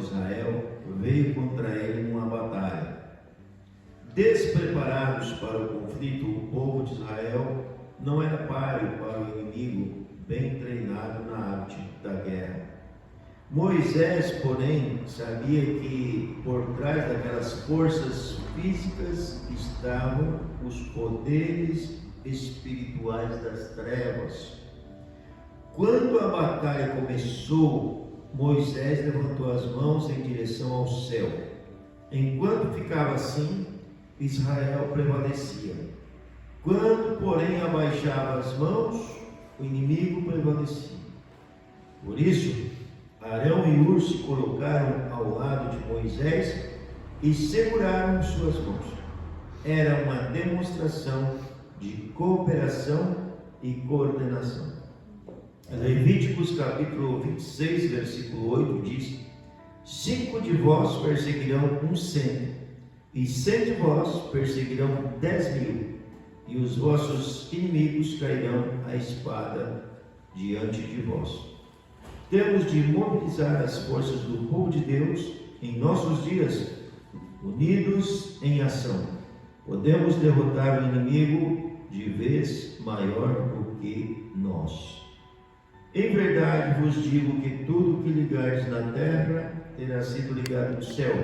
Israel veio contra ele numa batalha. Despreparados para o conflito, o povo de Israel não era páreo para o inimigo, bem treinado na arte da guerra. Moisés, porém, sabia que por trás daquelas forças físicas estavam os poderes espirituais das trevas. Quando a batalha começou, Moisés levantou as mãos em direção ao céu. Enquanto ficava assim, Israel prevalecia. Quando, porém, abaixava as mãos, o inimigo prevalecia. Por isso, Arão e Hur se colocaram ao lado de Moisés e seguraram suas mãos. Era uma demonstração de cooperação e coordenação. Levíticos capítulo 26, versículo 8 diz: 5 de vós perseguirão 100, e 100 de vós perseguirão 10.000, e os vossos inimigos cairão à espada diante de vós. Temos de mobilizar as forças do povo de Deus em nossos dias, unidos em ação. Podemos derrotar o inimigo de vez maior do que nós. Em verdade vos digo que tudo que ligardes na terra terá sido ligado no céu,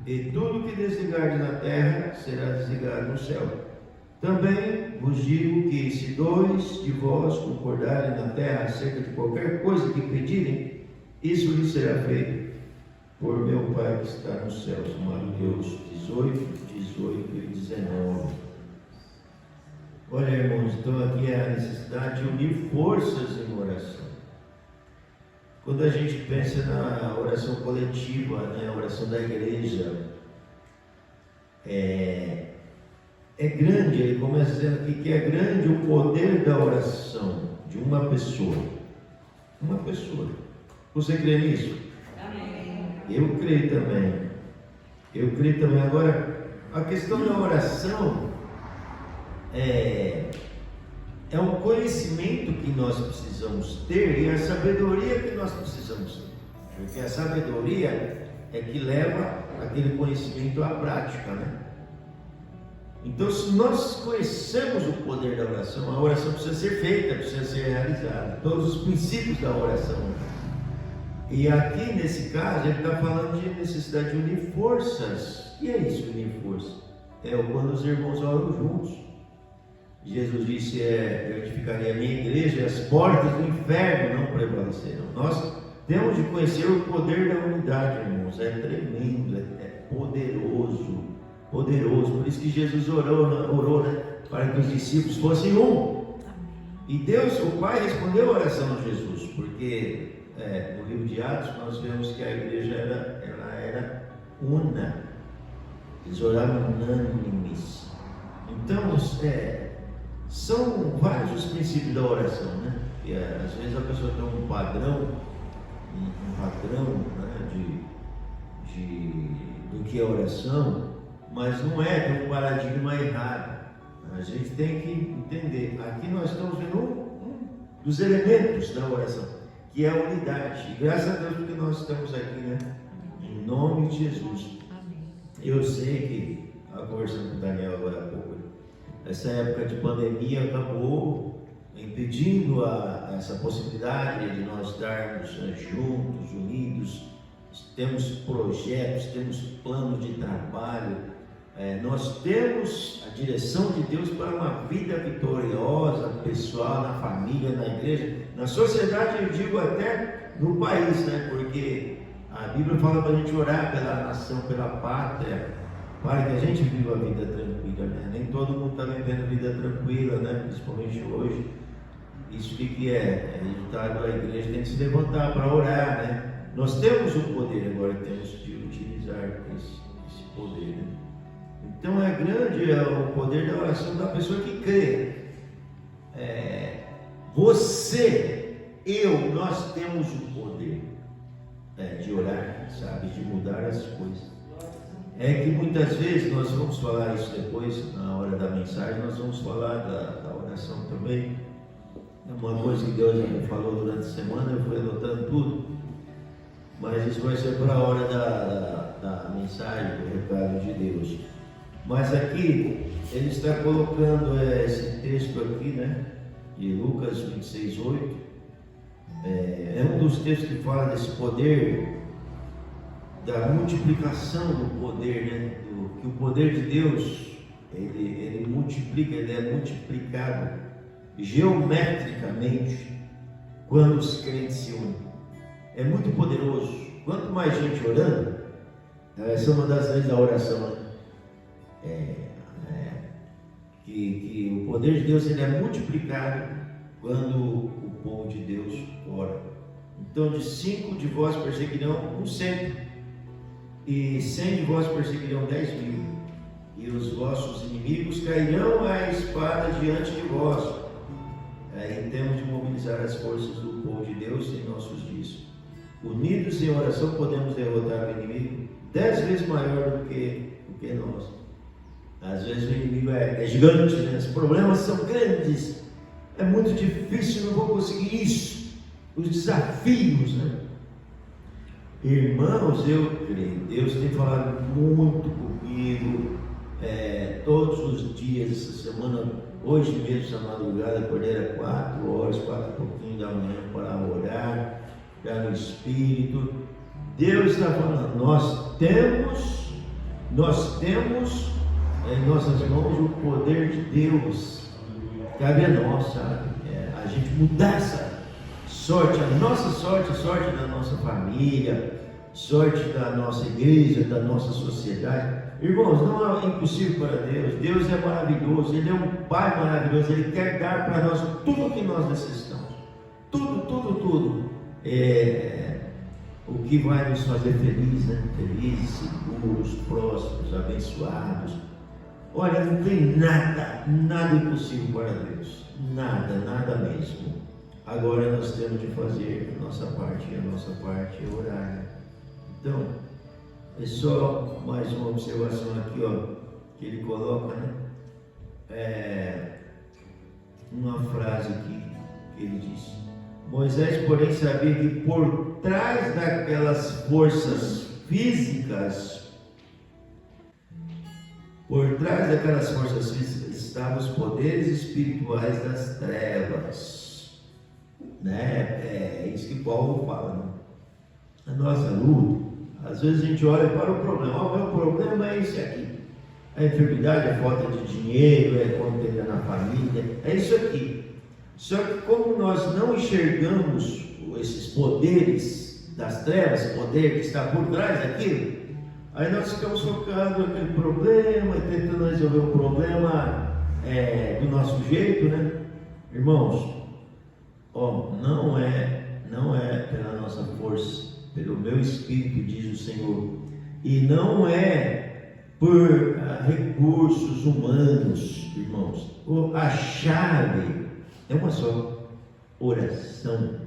e tudo que desligardes na terra será desligado no céu. Também vos digo que se 2 de vós concordarem na terra acerca de qualquer coisa que pedirem, isso lhes será feito por meu Pai que está nos céus. Mateus 18, 18 e 19. Olha, irmãos, então aqui é a necessidade de unir forças em oração. Quando a gente pensa na oração coletiva, né, a oração da igreja, é grande, ele começa dizendo aqui que é grande o poder da oração de uma pessoa. Uma pessoa. Você crê nisso? Amém. Eu creio também. Eu creio também. Agora, a questão da oração é um conhecimento que nós precisamos ter e a sabedoria que nós precisamos ter. Porque a sabedoria é que leva aquele conhecimento à prática, né? Então, se nós conhecemos o poder da oração, a oração precisa ser feita, precisa ser realizada. Todos os princípios da oração. E aqui, nesse caso, ele está falando de necessidade de unir forças. O que é isso, unir forças? É quando os irmãos oram juntos. Jesus disse, eu edificarei a minha igreja e as portas do inferno não prevalecerão. Nós temos de conhecer o poder da unidade, irmãos. É tremendo, é poderoso. Poderoso, por isso que Jesus orou, né, para que os discípulos fossem um. E Deus, o Pai, respondeu a oração de Jesus, porque no livro de Atos nós vemos que a igreja era una, eles oravam unânimes. Então, são vários os princípios da oração, né? E, às vezes a pessoa tem um padrão, né, do que é oração, mas não tem um paradigma errado. A gente tem que entender. Aqui nós estamos vendo um dos elementos da oração, que é a unidade. E graças a Deus porque nós estamos aqui, né? Em nome de Jesus. Eu sei que, conversando com o Daniel agora há pouco, essa época de pandemia acabou impedindo essa possibilidade de nós estarmos juntos, unidos. Temos projetos, temos plano de trabalho. Nós temos a direção de Deus para uma vida vitoriosa, pessoal, na família, na igreja, na sociedade, eu digo até no país, né? Porque a Bíblia fala para a gente orar pela nação, pela pátria, para que a gente viva a vida tranquila, né? Nem todo mundo está vivendo a vida tranquila, né? Principalmente hoje. Isso que é resultado da igreja, tem que se levantar para orar, né? Nós temos o poder, agora temos de utilizar esse poder, né? Então é grande o poder da oração da pessoa que crê. Nós temos o poder de orar, sabe, de mudar as coisas. É que muitas vezes nós vamos falar isso depois, na hora da mensagem, nós vamos falar da oração também. É uma coisa que Deus me falou durante a semana, eu fui anotando tudo. mas isso vai ser para a hora da mensagem, do recado de Deus. Mas aqui, ele está colocando esse texto aqui, né, de Lucas 26:8, é um dos textos que fala desse poder, da multiplicação do poder, né, que o poder de Deus, ele multiplica, ele é multiplicado geometricamente quando os crentes se unem. É muito poderoso. Quanto mais gente orando, essa é uma das leis da oração, né? Que o poder de Deus, ele é multiplicado quando o povo de Deus ora. Então, de 5 de vós perseguirão 100, e 100 de vós perseguirão 10.000, e os vossos inimigos cairão à espada diante de vós. Aí temos de mobilizar as forças do povo de Deus em nossos dias. Unidos em oração podemos derrotar o inimigo 10 vezes maior do que nós. Às vezes o inimigo é gigante, né? Os problemas são grandes, é muito difícil, não vou conseguir isso. Os desafios, né? Irmãos, eu creio, Deus tem falado muito comigo, todos os dias, essa semana, hoje mesmo, essa madrugada, acordei às 4 horas, 4 e pouquinho da manhã, para orar, já no Espírito. Deus está falando, nós temos em nossas mãos o poder de Deus. Cabe a nós, sabe? A gente mudar essa sorte, a nossa sorte, a sorte da nossa família, sorte da nossa igreja, da nossa sociedade. Irmãos, não é impossível para Deus. Deus é maravilhoso, Ele é um Pai maravilhoso, Ele quer dar para nós tudo o que nós necessitamos. Tudo. O que vai nos fazer felizes, né? Felizes, seguros, prósperos, abençoados. Olha, não tem nada impossível para Deus. Nada mesmo. Agora nós temos de fazer a nossa parte, e a nossa parte é orar, né? Então, é só mais uma observação aqui, ó, que ele coloca, né? Uma frase aqui que ele diz: Moisés, porém, sabia que por trás daquelas forças físicas, estavam os poderes espirituais das trevas, né? É isso que Paulo fala, né? A nossa luta, às vezes a gente olha para o problema, o meu problema é isso aqui, a enfermidade, a falta de dinheiro, é contenda na família, é isso aqui. Só que como nós não enxergamos esses poderes das trevas, poder que está por trás daquilo, aí nós ficamos focando naquele problema, tentando resolver o problema do nosso jeito, né? Irmãos, não é pela nossa força, pelo meu Espírito, diz o Senhor, e não é por recursos humanos, irmãos. A chave é uma só: oração.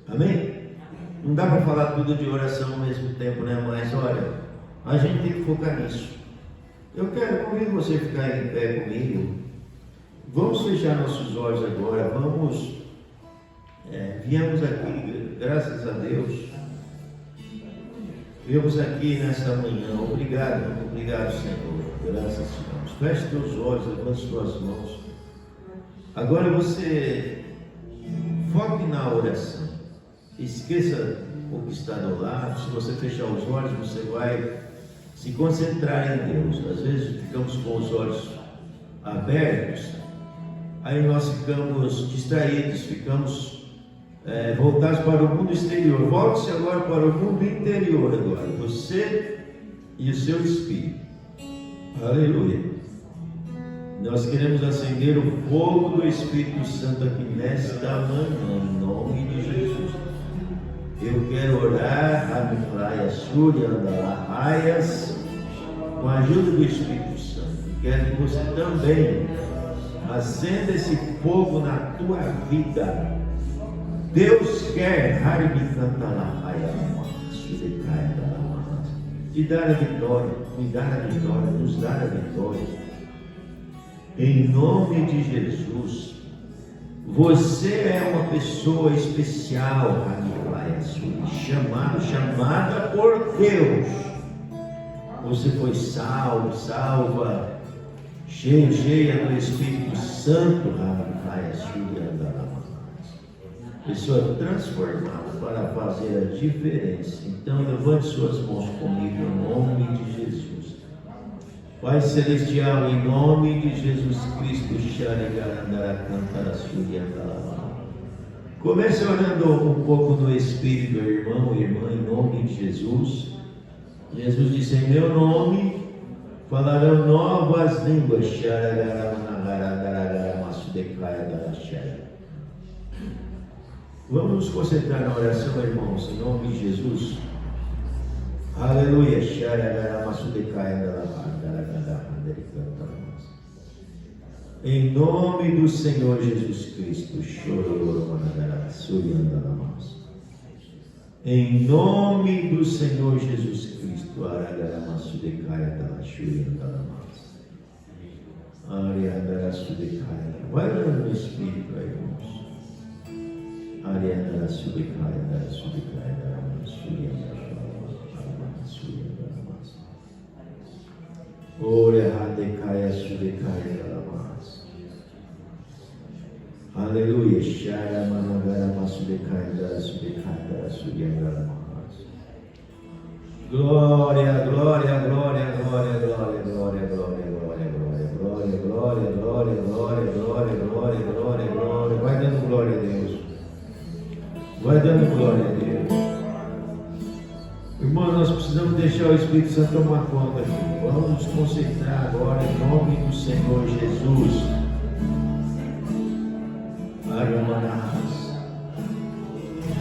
Amém? Não dá para falar tudo de oração ao mesmo tempo, né? Mas olha, a gente tem que focar nisso. Eu convido você a ficar em pé comigo. Vamos fechar nossos olhos agora. Viemos aqui, graças a Deus. Viemos aqui nesta manhã. Obrigado, Senhor. Graças a Deus. Feche teus olhos, levante suas mãos. Agora você foque na oração. Esqueça o que está do lado. Se você fechar os olhos, você vai se concentrar em Deus. Às vezes ficamos com os olhos abertos, aí nós ficamos distraídos, ficamos voltados para o mundo exterior. Volte-se agora para o mundo interior agora, você e o seu espírito. Aleluia. Nós queremos acender o fogo do Espírito Santo aqui nesta manhã, em nome de Jesus. Eu quero orar, Rabiflaia, Súria, Andalahaias, com a ajuda do Espírito Santo. Quero que você também acenda esse fogo na tua vida. Deus quer te dar a vitória, nos dar a vitória. Em nome de Jesus. Você é uma pessoa especial, Rabiflaia. chamada por Deus. Você foi salvo, salva, cheia do Espírito Santo, pessoa transformada para fazer a diferença. Então levante suas mãos comigo em nome de Jesus. Pai Celestial, em nome de Jesus Cristo, comece orando um pouco no Espírito, irmão e irmã, em nome de Jesus. Jesus disse: em meu nome falarão novas línguas. Vamos nos concentrar na oração, irmãos, em nome de Jesus. Aleluia. Em nome do Senhor Jesus Cristo. Em nome do Senhor Jesus Cristo. Vai orando no Espírito, irmãos. Aleluia. Glória, glória, glória, glória, glória, glória, glória, glória, glória, glória, glória, glória, glória, glória, glória, glória. Vai dando glória a Deus. Vai dando glória a Deus. Irmãos, nós precisamos deixar o Espírito Santo tomar conta aqui. Vamos nos concentrar agora em nome do Senhor Jesus.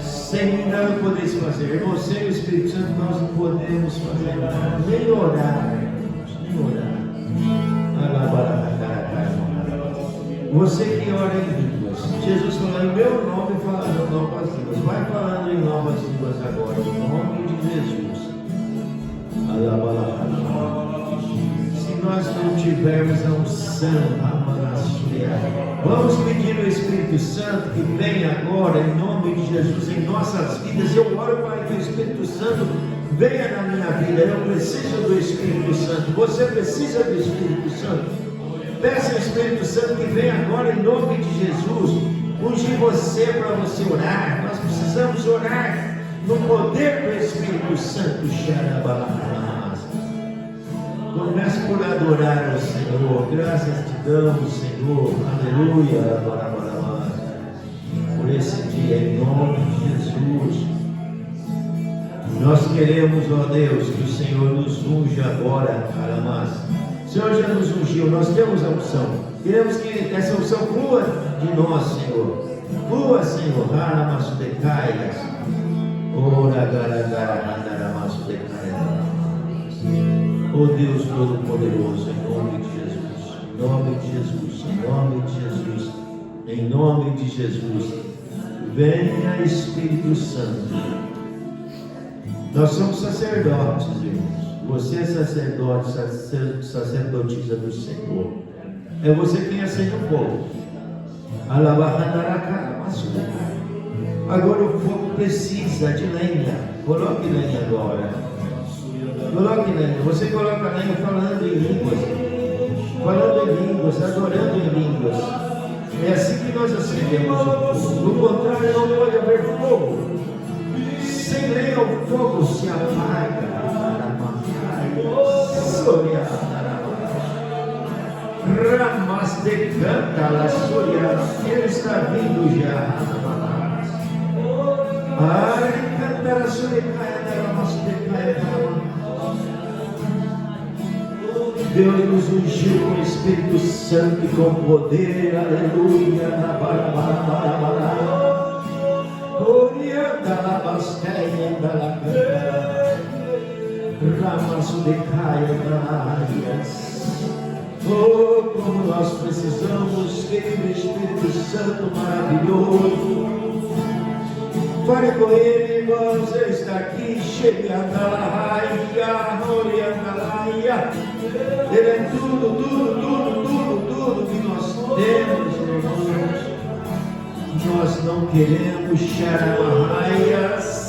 Sem nada podeis fazer. Irmão, sem o Espírito Santo nós não podemos fazer nada. Nem orar, irmãos, nem orar. Você que ora em línguas, Jesus falou: em meu nome falarão novas línguas. Vai falando em novas línguas agora, em nome de Jesus. Se nós não tivermos a unção, vamos pedir ao Espírito Santo que venha agora, em nome de Jesus, em nossas vidas. Eu oro para que o Espírito Santo venha na minha vida. Eu preciso do Espírito Santo. Você precisa do Espírito Santo. Peça ao Espírito Santo que venha agora em nome de Jesus. Ungir você para você orar. Nós precisamos orar no poder do Espírito Santo. Comece por adorar ao Senhor. Graças te damos, Senhor. Aleluia. Por esse dia, em nome de Jesus. Nós queremos, ó Deus, que o Senhor nos unja agora, Aramas. O Senhor já nos ungiu, nós temos a unção. Queremos que essa unção flua de nós, Senhor. Flua, Senhor. Aramas de caias. Ora, garagaramas de caias. Oh Deus Todo-Poderoso, em nome de Jesus, em nome de Jesus, em nome de Jesus, em nome de Jesus, venha Espírito Santo. Nós somos sacerdotes, irmãos. Você é sacerdote, sacerdotisa do Senhor. É você quem acende o fogo. Agora o fogo precisa de lenha. Coloque lenha agora. Coloque lenha. Você coloca lenha falando em línguas. Falando em línguas, adorando em línguas. É assim que nós acendemos o fogo. No contrário, não pode haver fogo. Sem lenha o fogo se apaga. Ramas de canta la Súria. Ele está vindo já. Cantar a Súria, Deus nos ungiu com o Espírito Santo e com poder, aleluia. Orienta la basteia da la ramas de caia da áreas. Oh, como nós precisamos, querido Espírito Santo maravilhoso. Fale com ele, irmãos, ele está aqui, chegando a raia, orienta a raia. Ele é tudo que nós temos, irmãos. Nós não queremos chamarraias.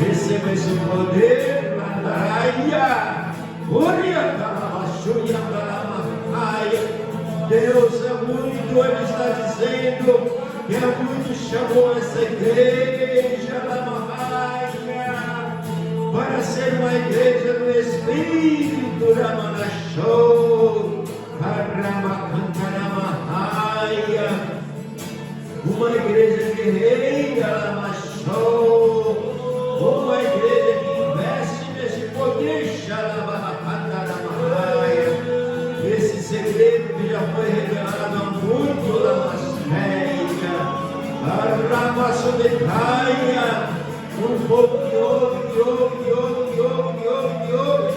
Receba esse poder, Landaia, Oriantalamachuia, Deus é muito, Ele está dizendo que é muito, chamou essa igreja, Lamahaya, para ser uma igreja do Espírito, Ramanachou, Ramacantaramahaya, uma igreja guerreira, Lamachou, uma igreja que investe nesse poder, Xalabahataramahaya, esse segredo que já foi revelado há muito, Lamasmeia, Aramassudekaia, um povo que ouve,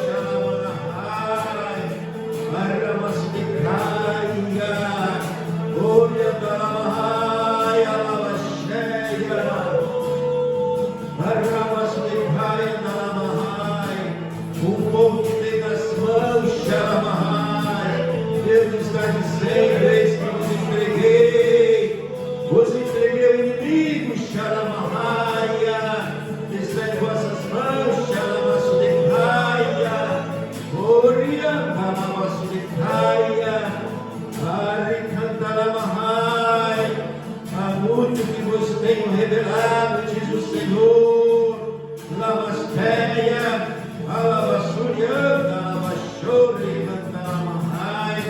Xalamanahai, Aramassudekaia, Oriantalamahai, Alamasheia, Aramassudekaia, Nalamahai, um povo que tem nas mãos, Xalamahai, Deus está dizendo, eis que vos entreguei o inimigo, Xalamahaya, está em vossas mãos, Xalamassudekaia, Oriantalamahai, Aricantalamahai, há muito que vos tenho revelado, diz o Senhor, Lamasteia, Alavassurianda, Lavachori, Cantalamahai,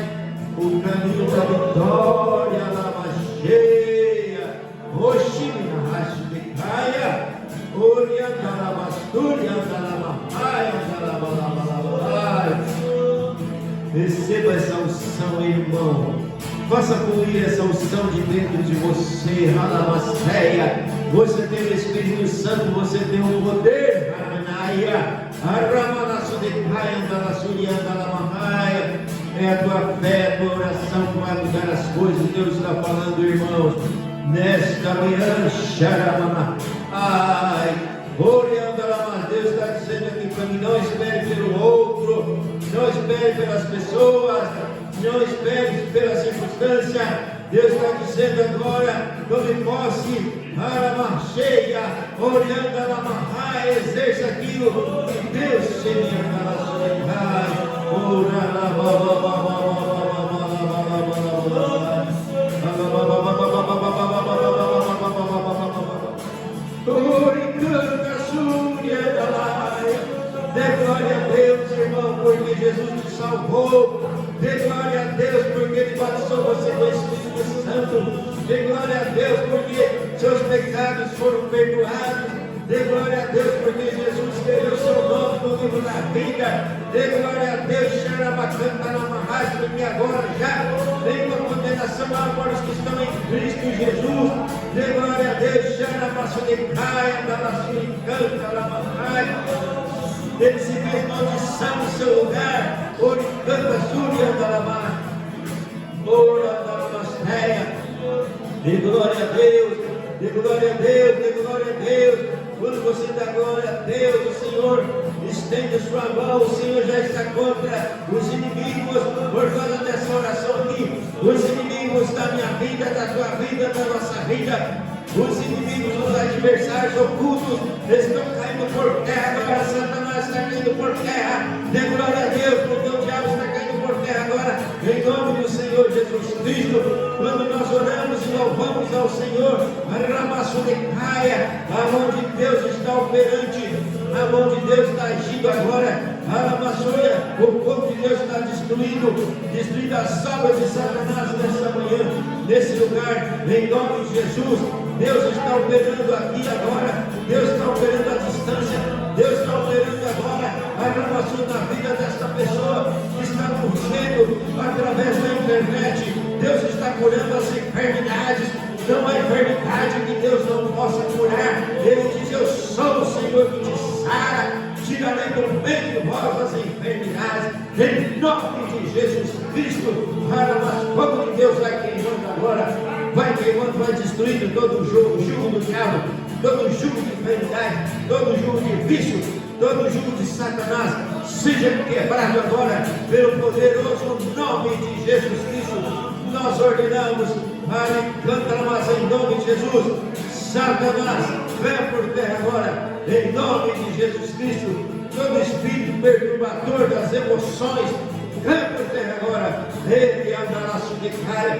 o caminho da vitória, Lavacheia, Oshimina, Rashudecaia, Orianda, Lavastura, irmão. Faça fluir essa unção de dentro de você. Ralamasseia. Você tem o Espírito Santo, você tem o poder. Ramanaia. Aramanassudecai, andalassuriandalamahaia. É a tua fé, a tua oração que vai mudar as coisas. Deus está falando, irmãos. Nesta manhã, Xaramana. Ai, Oriandalama. Deus está dizendo aqui para mim: não espere pelo outro, não espere pelas pessoas, não espere pela circunstância. Deus está dizendo agora: tome posse, Aramarcheia, Oriandalama, exerça aquilo que Deus se dê glória a Deus, irmão, porque Jesus te salvou. Dê glória a Deus, porque Ele batizou você com o Espírito Santo. Dê glória a Deus, porque seus pecados foram perdoados. Dê glória a Deus, porque Jesus escreveu seu nome no livro da vida. Dê glória a Deus, Xarabacanta na Marraiz, porque agora já vem a condenação para os que estão em Cristo Jesus. Dê glória a Deus, Xarabaçudecaia, Dalaçuricanta na Marraiz. Ele se fez maldição no seu lugar. Oricanta, Súria, Dalamar. Ora, Dalamastéia. Dê glória a Deus. Dê glória a Deus. Dê glória a Deus. Quando você dá glória a Deus, o Senhor estende a sua mão. O Senhor já está contra os inimigos por causa dessa oração aqui. Os inimigos da minha vida, da tua vida, da nossa vida. Os inimigos, os adversários ocultos estão caindo por terra. Agora Satanás está caindo por terra. Dê glória a Deus, porque o diabo está caindo por terra agora. Em nome do Senhor Jesus Cristo. Quando nós oramos e louvamos ao Senhor, a mão de Deus está operante. A mão de Deus está agindo agora. O povo de Deus está destruindo as obras de Satanás nessa manhã, nesse lugar, em nome de Jesus. Deus está operando aqui agora. Deus está operando à distância. Deus está operando agora a renovação na vida desta pessoa que está morrendo através da internet. Deus está curando as enfermidades. Não há enfermidade que Deus não possa curar. Ele diz: eu sou o Senhor que te sara. Tirarei do meio de vós as enfermidades. Em nome de Jesus Cristo. Para o fogo de Deus vai queimando agora. Vai queimando, vai destruindo todo o jugo do diabo, todo o jugo de enfermidade, todo o jugo de vício, todo o jugo de Satanás. Seja quebrado agora pelo poderoso nome de Jesus Cristo. Nós ordenamos, mas em nome de Jesus, Satanás, venha por terra agora, em nome de Jesus Cristo. Todo espírito perturbador das emoções, venha por terra agora. Ele andará sobre cara.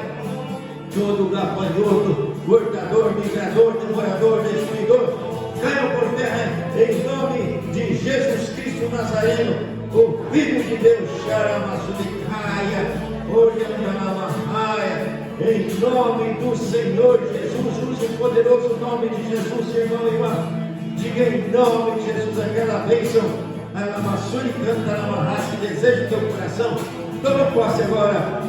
Todo gafanhoto, cortador, migrador, devorador, destruidor, caiam por terra, em nome de Jesus Cristo Nazareno, o Filho de Deus, Xaramaçudicaia, Oriandanamahaia, em nome do Senhor Jesus. Use o poderoso nome de Jesus, irmão e irmã. Diga em nome de Jesus aquela bênção, Alamaçuricanta, que deseja o teu coração. Toma posse agora,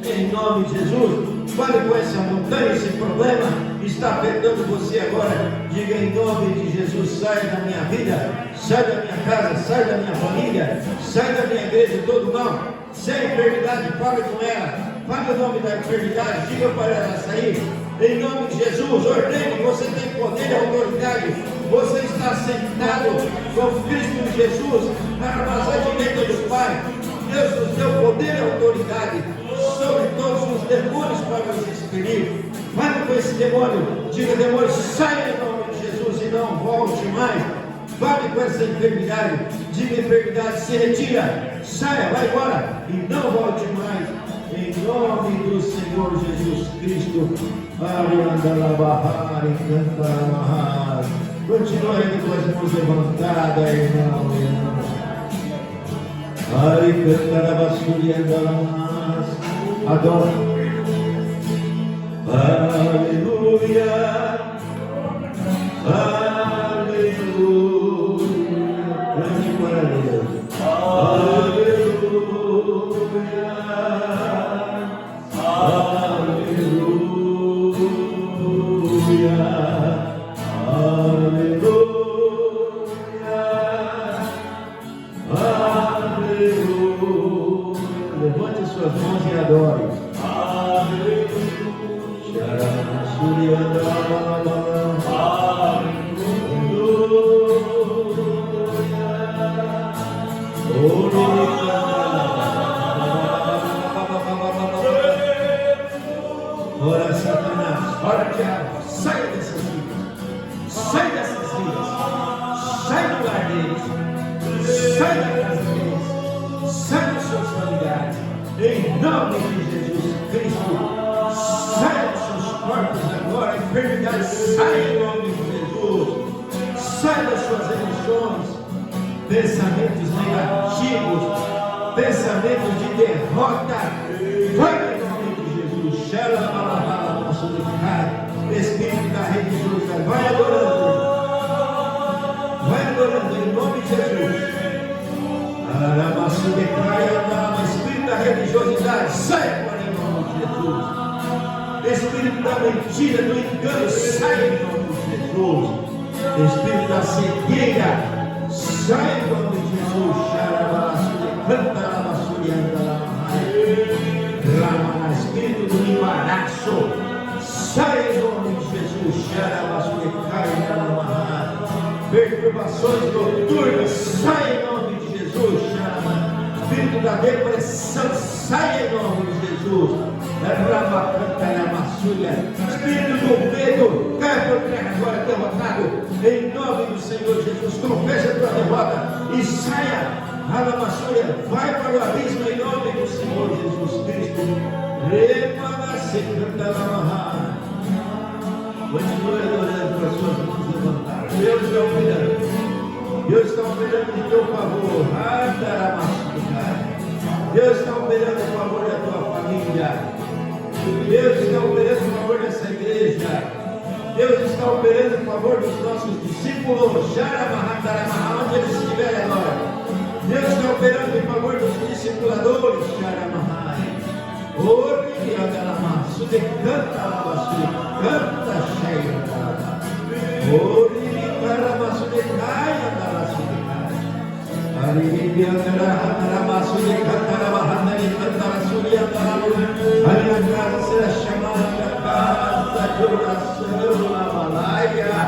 em nome de Jesus. Fale com essa montanha, esse problema que está afetando você agora. Diga em nome de Jesus: sai da minha vida, sai da minha casa, sai da minha família, sai da minha igreja, todo mal. Se é enfermidade, fale com ela. Fale o nome da enfermidade, diga para ela sair. Em nome de Jesus, ordene, você tem poder e autoridade. Você está sentado com Cristo Jesus na armazém direita do Pai. Deus nos deu poder e autoridade sobre todos os demônios para nos expelir. Fale com esse demônio, diga: demônio, saia em nome de Jesus e não volte mais. Fale com essa enfermidade, diga: enfermidade, se retira, saia, vai embora e não volte mais. Em nome do Senhor Jesus Cristo. Continue aí com as mãos levantadas, irmão, irmão. Adora. Aleluia. Aleluia. Grande para Deus. Aleluia. Ora, Satanás, ora, diabo, sai dessas vidas, sai dessas vidas, sai do lar deles, sai da casa deles, sai dos seus familiares, em nome de Jesus Cristo, sai dos seus corpos agora, enfermidade, sai em nome de Jesus, sai das suas emoções, pensamentos negativos, pensamentos de derrota, vai em nome de Jesus, Espírito da religiosidade, vai adorando em nome de Jesus. Espírito da religiosidade, sai agora em nome de Jesus. Espírito da mentira, do engano, sai em nome de Jesus. Espírito da cegueira, sai em nome de Jesus. Espírito do embaraço, sai em nome de Jesus. Perturbações noturnas, sai em nome de Jesus. Espírito da depressão, sai em nome de Jesus. Espírito do medo, cai por terra agora derrotado, em nome do Senhor Jesus. Confessa a tua derrota e saia. Vai para o abismo em nome do Senhor Jesus Cristo. Continue adorando com as suas mãos levantadas. Deus está operando. Deus está operando em teu favor. Deus está operando em favor da tua família. Deus está operando em favor dessa igreja. Deus está operando em favor dos nossos discípulos. Onde eles estiverem agora. Deus está operando em favor dos discipuladores. Canta cheia. A minha casa será chamada a casa de oração na Malaia.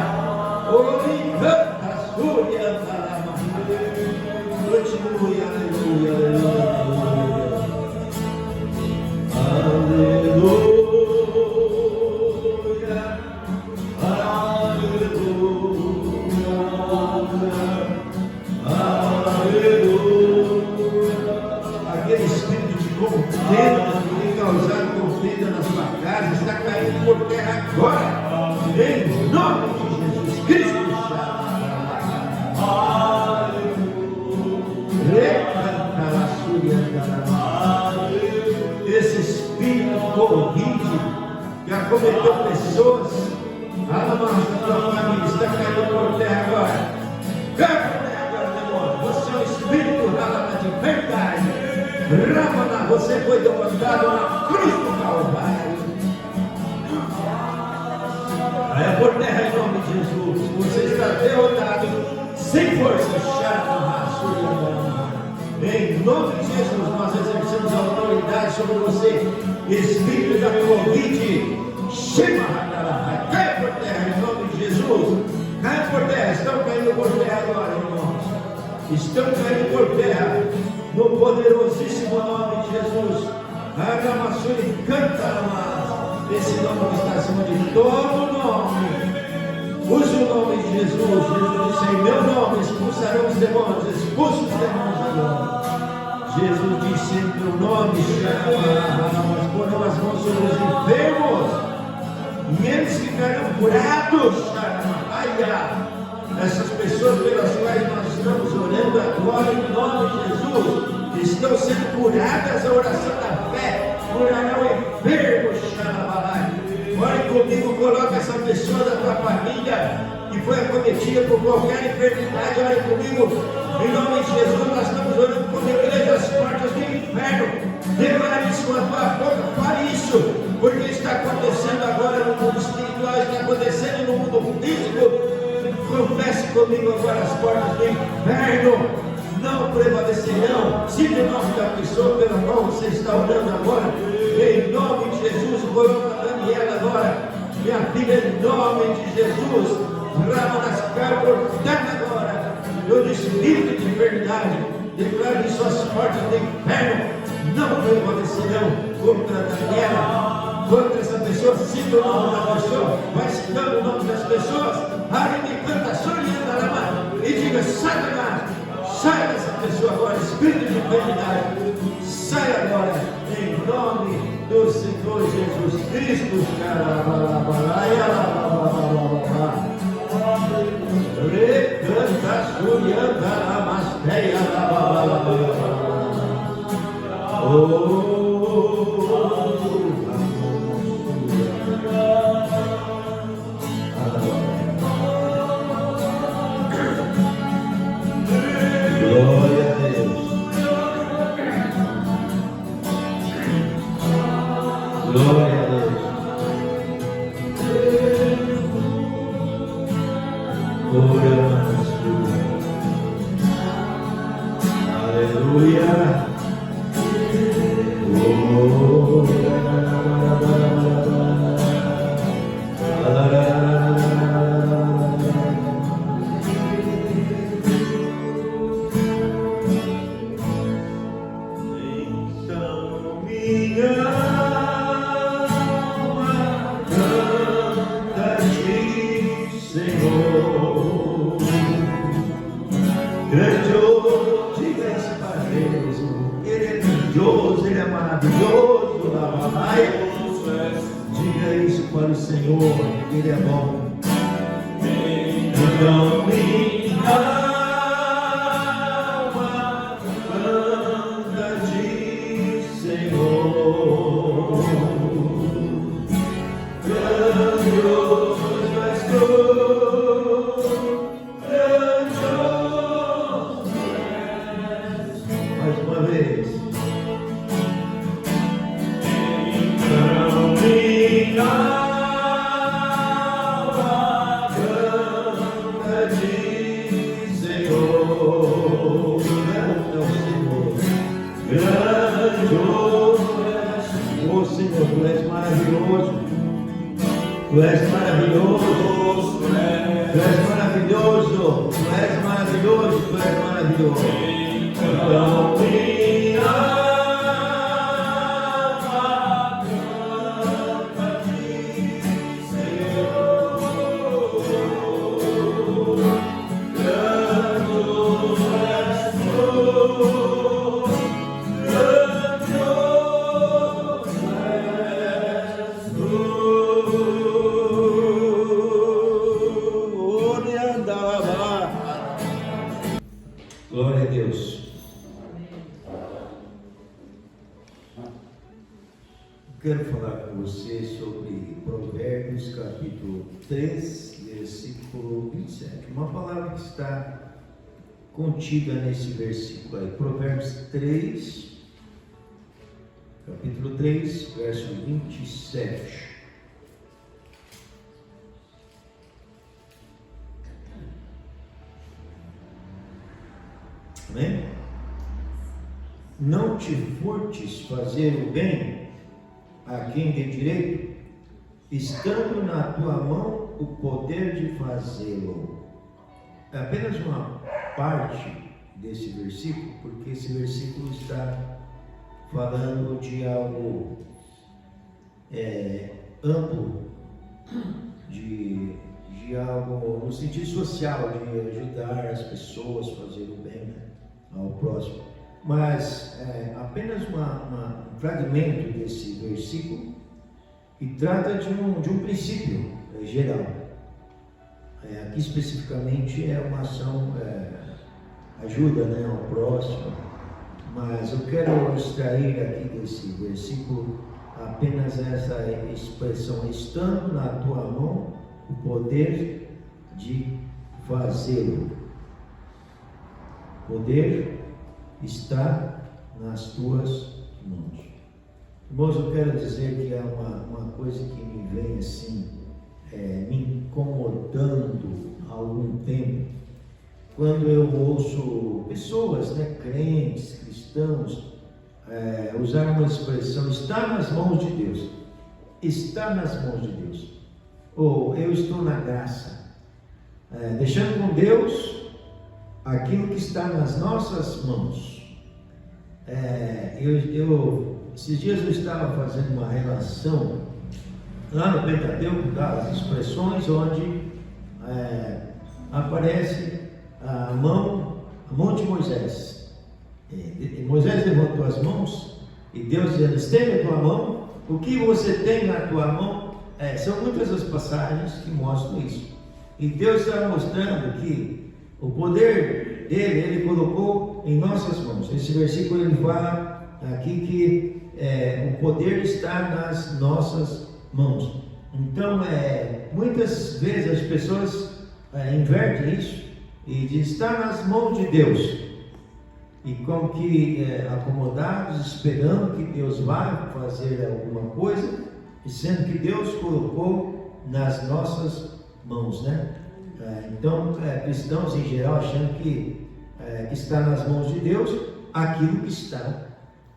Continue, aleluia, aleluia, aquele espírito de contenda que tem causado contenda na sua casa está caindo por terra agora, em nome de Jesus Cristo. Esse espírito Covid que acometeu pessoas, a tua família está caindo por terra agora. Cai por terra agora, demônio. Você é um espírito de verdade. Ramana, você foi derrotado na cruz do Calvário. É por terra em nome de Jesus. Você está derrotado sem força. Em nome de Jesus, nós exercemos a autoridade sobre você. Espírito da Covid, cai por terra em nome de Jesus. Cai por terra, estão caindo por terra agora, irmãos. Estão caindo por terra no poderosíssimo nome de Jesus. Aramassuri, canta mais. Esse nome que está acima de todo nome. Use o nome de Jesus. Jesus disse: em meu nome expulsarão os demônios. Expulsa os demônios agora. Jesus disse: em teu nome nós porão as mãos sobre os enfermos e eles ficarão curados. Essas pessoas pelas quais nós estamos orando agora em nome de Jesus estão sendo curadas. A oração da fé curará o enfermo. Ore comigo, coloca essa pessoa da tua família que foi acometida por qualquer enfermidade. Ore comigo, em nome de Jesus. Nós estamos orando como igreja às portas do inferno. Declare isso com a tua boca, fale isso, porque está acontecendo agora no mundo espiritual, está acontecendo no mundo físico. Confesse comigo agora as portas do inferno não prevalecerão. Cite o nome da pessoa pela qual você está orando agora. Em nome de Jesus, coloca a Daniela agora. Minha filha, em nome de Jesus. Rama nas caras por terra agora. Todo espírito de verdade, declaro que suas portas do inferno não prevalecerão contra a Daniela, contra essa pessoa Senhor cita o nome da pessoa, vai citando o nome das pessoas, me canta, e diga: Satanás, sai dessa pessoa agora, espírito de enfermidade, sai agora, em nome do Senhor Jesus Cristo. Recanta, Surianda, Namasteia, glória a Deus. Glória a Deus. Aleluia. Então minha alma canta-te, Senhor. Grandioso, diga isso para Deus. Ele é grandioso, Ele é maravilhoso. Diga isso para o Senhor, Ele é bom. Então minha alma canta-te, Senhor. Grandioso és tu, grandioso és. Mais uma vez. Então minha alma canta-te, Senhor. Canta ao Senhor. Grandioso és. Oh Senhor, Tu és maravilhoso. Tu és maravilhoso. Tu és maravilhoso. Tu és maravilhoso. Tu és maravilhoso. Então minha glória a Deus. Quero falar com você sobre Provérbios capítulo 3, versículo 27. Uma palavra que está contida nesse versículo aí. Provérbios 3, capítulo 3, verso 27. Amém? Não te furtes fazer o bem a quem de direito, estando na tua mão o poder de fazê-lo. É apenas uma parte desse versículo, porque esse versículo está falando de algo amplo, de algo no sentido social, de ajudar as pessoas a fazer o bem, né, ao próximo. Mas apenas um fragmento desse versículo que trata de um princípio geral. Aqui especificamente é uma ação, ajuda, né, ao próximo, mas eu quero extrair aqui desse versículo apenas essa expressão: estando na tua mão o poder de fazê-lo. Poder está nas tuas mãos. Irmãos, eu quero dizer que é uma coisa que me vem assim, me incomodando há algum tempo, quando eu ouço pessoas, né, crentes, cristãos, usar uma expressão: está nas mãos de Deus. Está nas mãos de Deus. Ou eu estou na graça. Deixando com Deus aquilo que está nas nossas mãos. Esses dias eu estava fazendo uma relação lá no Pentateuco, das expressões onde aparece a mão de Moisés. Moisés levantou as mãos e Deus dizendo: estende a tua mão, o que você tem na tua mão. São muitas as passagens que mostram isso. E Deus está mostrando que o poder dele, ele colocou em nossas mãos. Esse versículo ele fala aqui que o poder está nas nossas mãos. Então, muitas vezes as pessoas invertem isso e dizem: está nas mãos de Deus. E como que acomodados, esperando que Deus vá fazer alguma coisa, e sendo que Deus colocou nas nossas mãos, né? Então, cristãos em geral achando que está nas mãos de Deus aquilo que está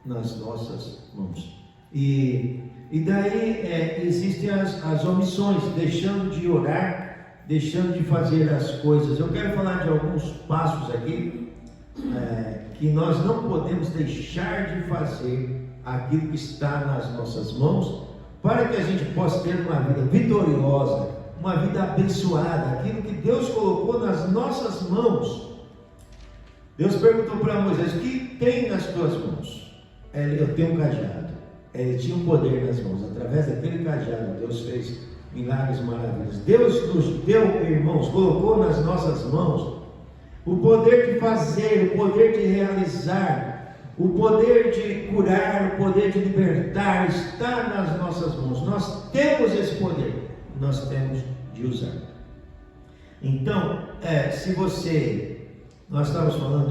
nas nossas mãos. E daí existem as omissões, deixando de orar, deixando de fazer as coisas. Eu quero falar de alguns passos aqui que nós não podemos deixar de fazer aquilo que está nas nossas mãos, para que a gente possa ter uma vida vitoriosa, uma vida abençoada, aquilo que Deus colocou nas nossas mãos. Deus perguntou para Moisés: o que tem nas tuas mãos? Eu tenho um cajado. Ele tinha um poder nas mãos. Através daquele cajado, Deus fez milagres maravilhosos. Deus nos deu, irmãos, colocou nas nossas mãos o poder de fazer, o poder de realizar, o poder de curar, o poder de libertar, está nas nossas mãos. Nós temos esse poder, nós temos de usar. Então, nós estávamos falando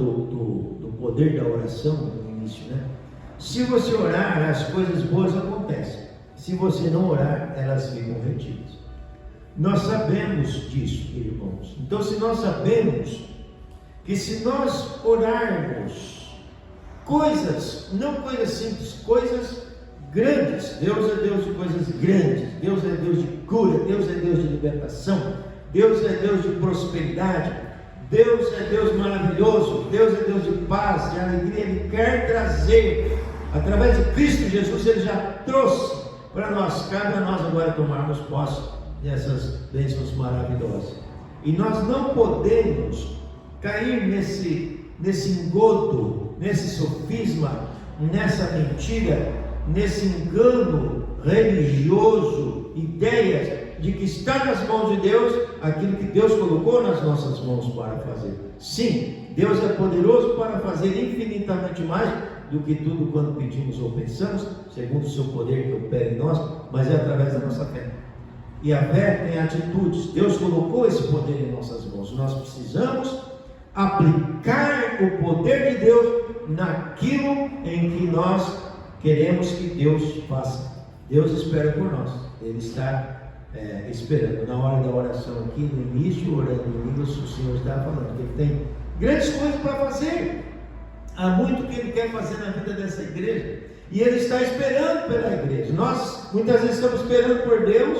do poder da oração no início, né? Se você orar, as coisas boas acontecem. Se você não orar, elas ficam retidas. Nós sabemos disso, irmãos. Então, se nós sabemos que se nós orarmos coisas, não coisas simples, coisas grandes, Deus é Deus de coisas grandes, Deus é Deus de cura, Deus é Deus de libertação, Deus é Deus de prosperidade, Deus é Deus maravilhoso, Deus é Deus de paz, de alegria. Ele quer trazer, através de Cristo Jesus, Ele já trouxe para nós. Cabe a nós agora tomarmos posse dessas bênçãos maravilhosas. E nós não podemos cair nesse engodo, nesse sofisma, nessa mentira, nesse engano religioso, ideias de que está nas mãos de Deus aquilo que Deus colocou nas nossas mãos para fazer. Sim, Deus é poderoso para fazer infinitamente mais do que tudo quando pedimos ou pensamos, segundo o seu poder que opera em nós, mas é através da nossa fé. E a fé tem atitudes. Deus colocou esse poder em nossas mãos. Nós precisamos aplicar o poder de Deus naquilo em que nós queremos que Deus faça. Deus espera por nós. Ele está esperando. Na hora da oração aqui, no início, orando em línguas, o Senhor está falando que Ele tem grandes coisas para fazer. Há muito que Ele quer fazer na vida dessa igreja. E Ele está esperando pela igreja. Nós, muitas vezes, estamos esperando por Deus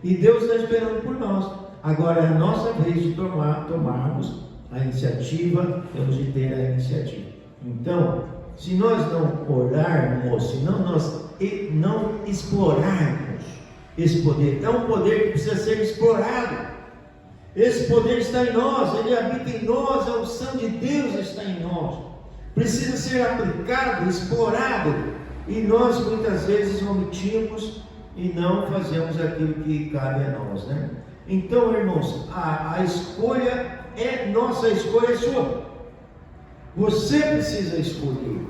e Deus está esperando por nós. Agora é a nossa vez de tomarmos a iniciativa, temos de ter a iniciativa. Então, se nós não orarmos, se nós não explorarmos esse poder, é um poder que precisa ser explorado. Esse poder está em nós, ele habita em nós, a unção de Deus está em nós. Precisa ser aplicado, explorado, e nós muitas vezes omitimos e não fazemos aquilo que cabe a nós, né? Então, irmãos, a escolha nossa escolha é sua. Você precisa escolher,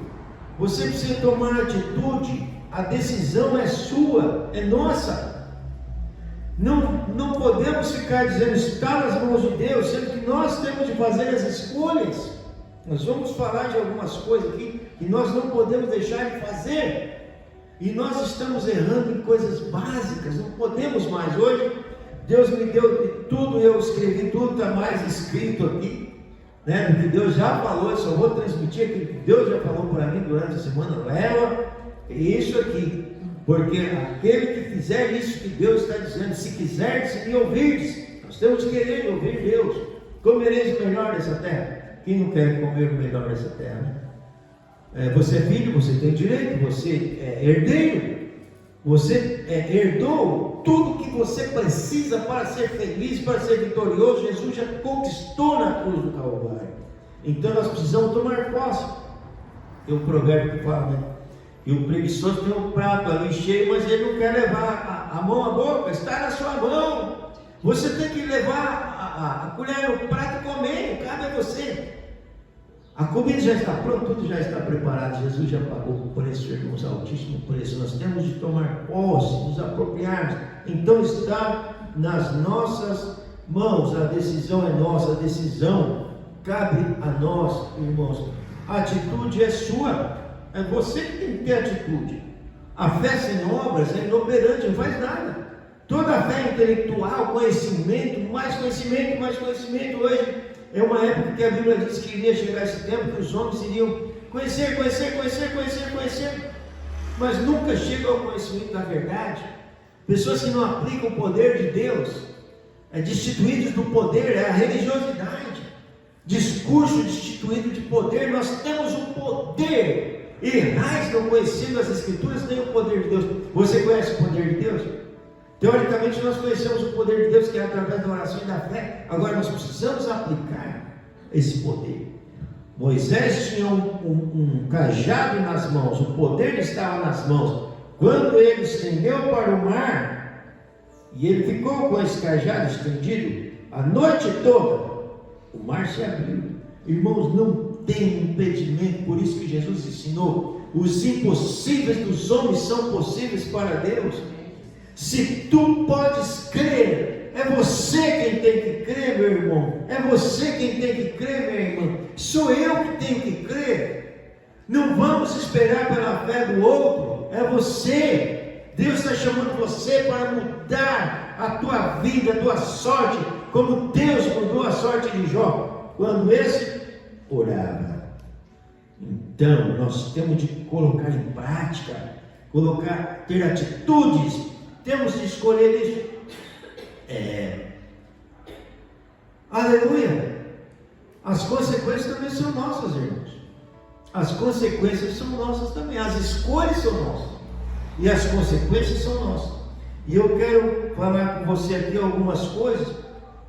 você precisa tomar atitude, a decisão é sua, é nossa. Não podemos ficar dizendo está nas mãos de Deus, sendo que nós temos de fazer as escolhas. Nós vamos falar de algumas coisas aqui que nós não podemos deixar de fazer, e nós estamos errando em coisas básicas, não podemos mais. Hoje Deus me deu tudo, eu escrevi tudo, está mais escrito aqui, né? Porque Deus já falou, eu só vou transmitir aquilo que Deus já falou para mim durante a semana. Leva isso aqui, porque aquele que fizer isso que Deus está dizendo, se quiser, se me ouvirdes, nós temos que querer ouvir Deus. Comereis o melhor dessa terra. Quem não quer comer o melhor dessa terra, né? Você é filho, você tem direito, você é herdeiro. Você herdou tudo que você precisa para ser feliz, para ser vitorioso. Jesus já conquistou na cruz do Calvário. Então nós precisamos tomar posse. Tem um provérbio que fala, né? E o preguiçoso tem um prato ali cheio, mas ele não quer levar a mão à boca. Está na sua mão. Você tem que levar a colher no prato e comer. Cabe a você. A comida já está pronta, tudo já está preparado. Jesus já pagou o preço, irmãos, altíssimo preço. Nós temos de tomar posse, nos apropriarmos. Então está nas nossas mãos. A decisão é nossa, a decisão cabe a nós, irmãos. A atitude é sua. É você que tem que ter atitude. A fé sem obras é inoperante, não faz nada. Toda a fé intelectual, conhecimento, mais conhecimento, mais conhecimento. Hoje é uma época que a Bíblia diz que iria chegar esse tempo que os homens iriam conhecer, mas nunca chegam ao conhecimento da verdade. Pessoas que não aplicam o poder de Deus, destituídos do poder, é a religiosidade. Discurso destituído de poder. Nós temos o poder. Errais não conhecendo as Escrituras nem o poder de Deus. Você conhece o poder de Deus? Teoricamente nós conhecemos o poder de Deus, que é através da oração e da fé. Agora nós precisamos aplicar esse poder. Moisés tinha um cajado nas mãos, o poder estava nas mãos. Quando ele estendeu para o mar, e ele ficou com esse cajado estendido a noite toda, o mar se abriu. Irmãos, não tem impedimento. Por isso que Jesus ensinou: os impossíveis dos homens são possíveis para Deus. Se tu podes crer, é você quem tem que crer, meu irmão. É você quem tem que crer, minha irmã. Sou eu que tenho que crer. Não vamos esperar pela fé do outro. É você. Deus está chamando você para mudar a tua vida, a tua sorte, como Deus mudou a sorte de Jó, quando esse orava. Então nós temos de colocar em prática, ter atitudes. Temos de escolher isso. Aleluia. As consequências também são nossas, irmãos. As consequências são nossas também. As escolhas são nossas. E as consequências são nossas. E eu quero falar com você aqui algumas coisas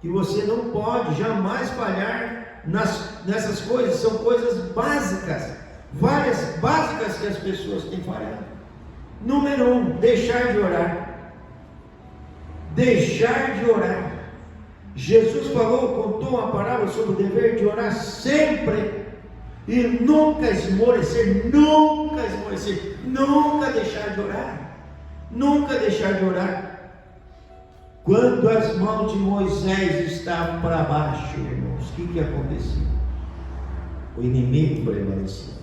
que você não pode jamais falhar nessas coisas. São coisas básicas. Várias básicas que as pessoas têm falhado. Número 1, deixar de orar. Deixar de orar. Jesus contou uma parábola sobre o dever de orar sempre e nunca esmorecer, nunca deixar de orar, nunca deixar de orar. Quando as mãos de Moisés estavam para baixo, irmãos, o que aconteceu? O inimigo prevaleceu.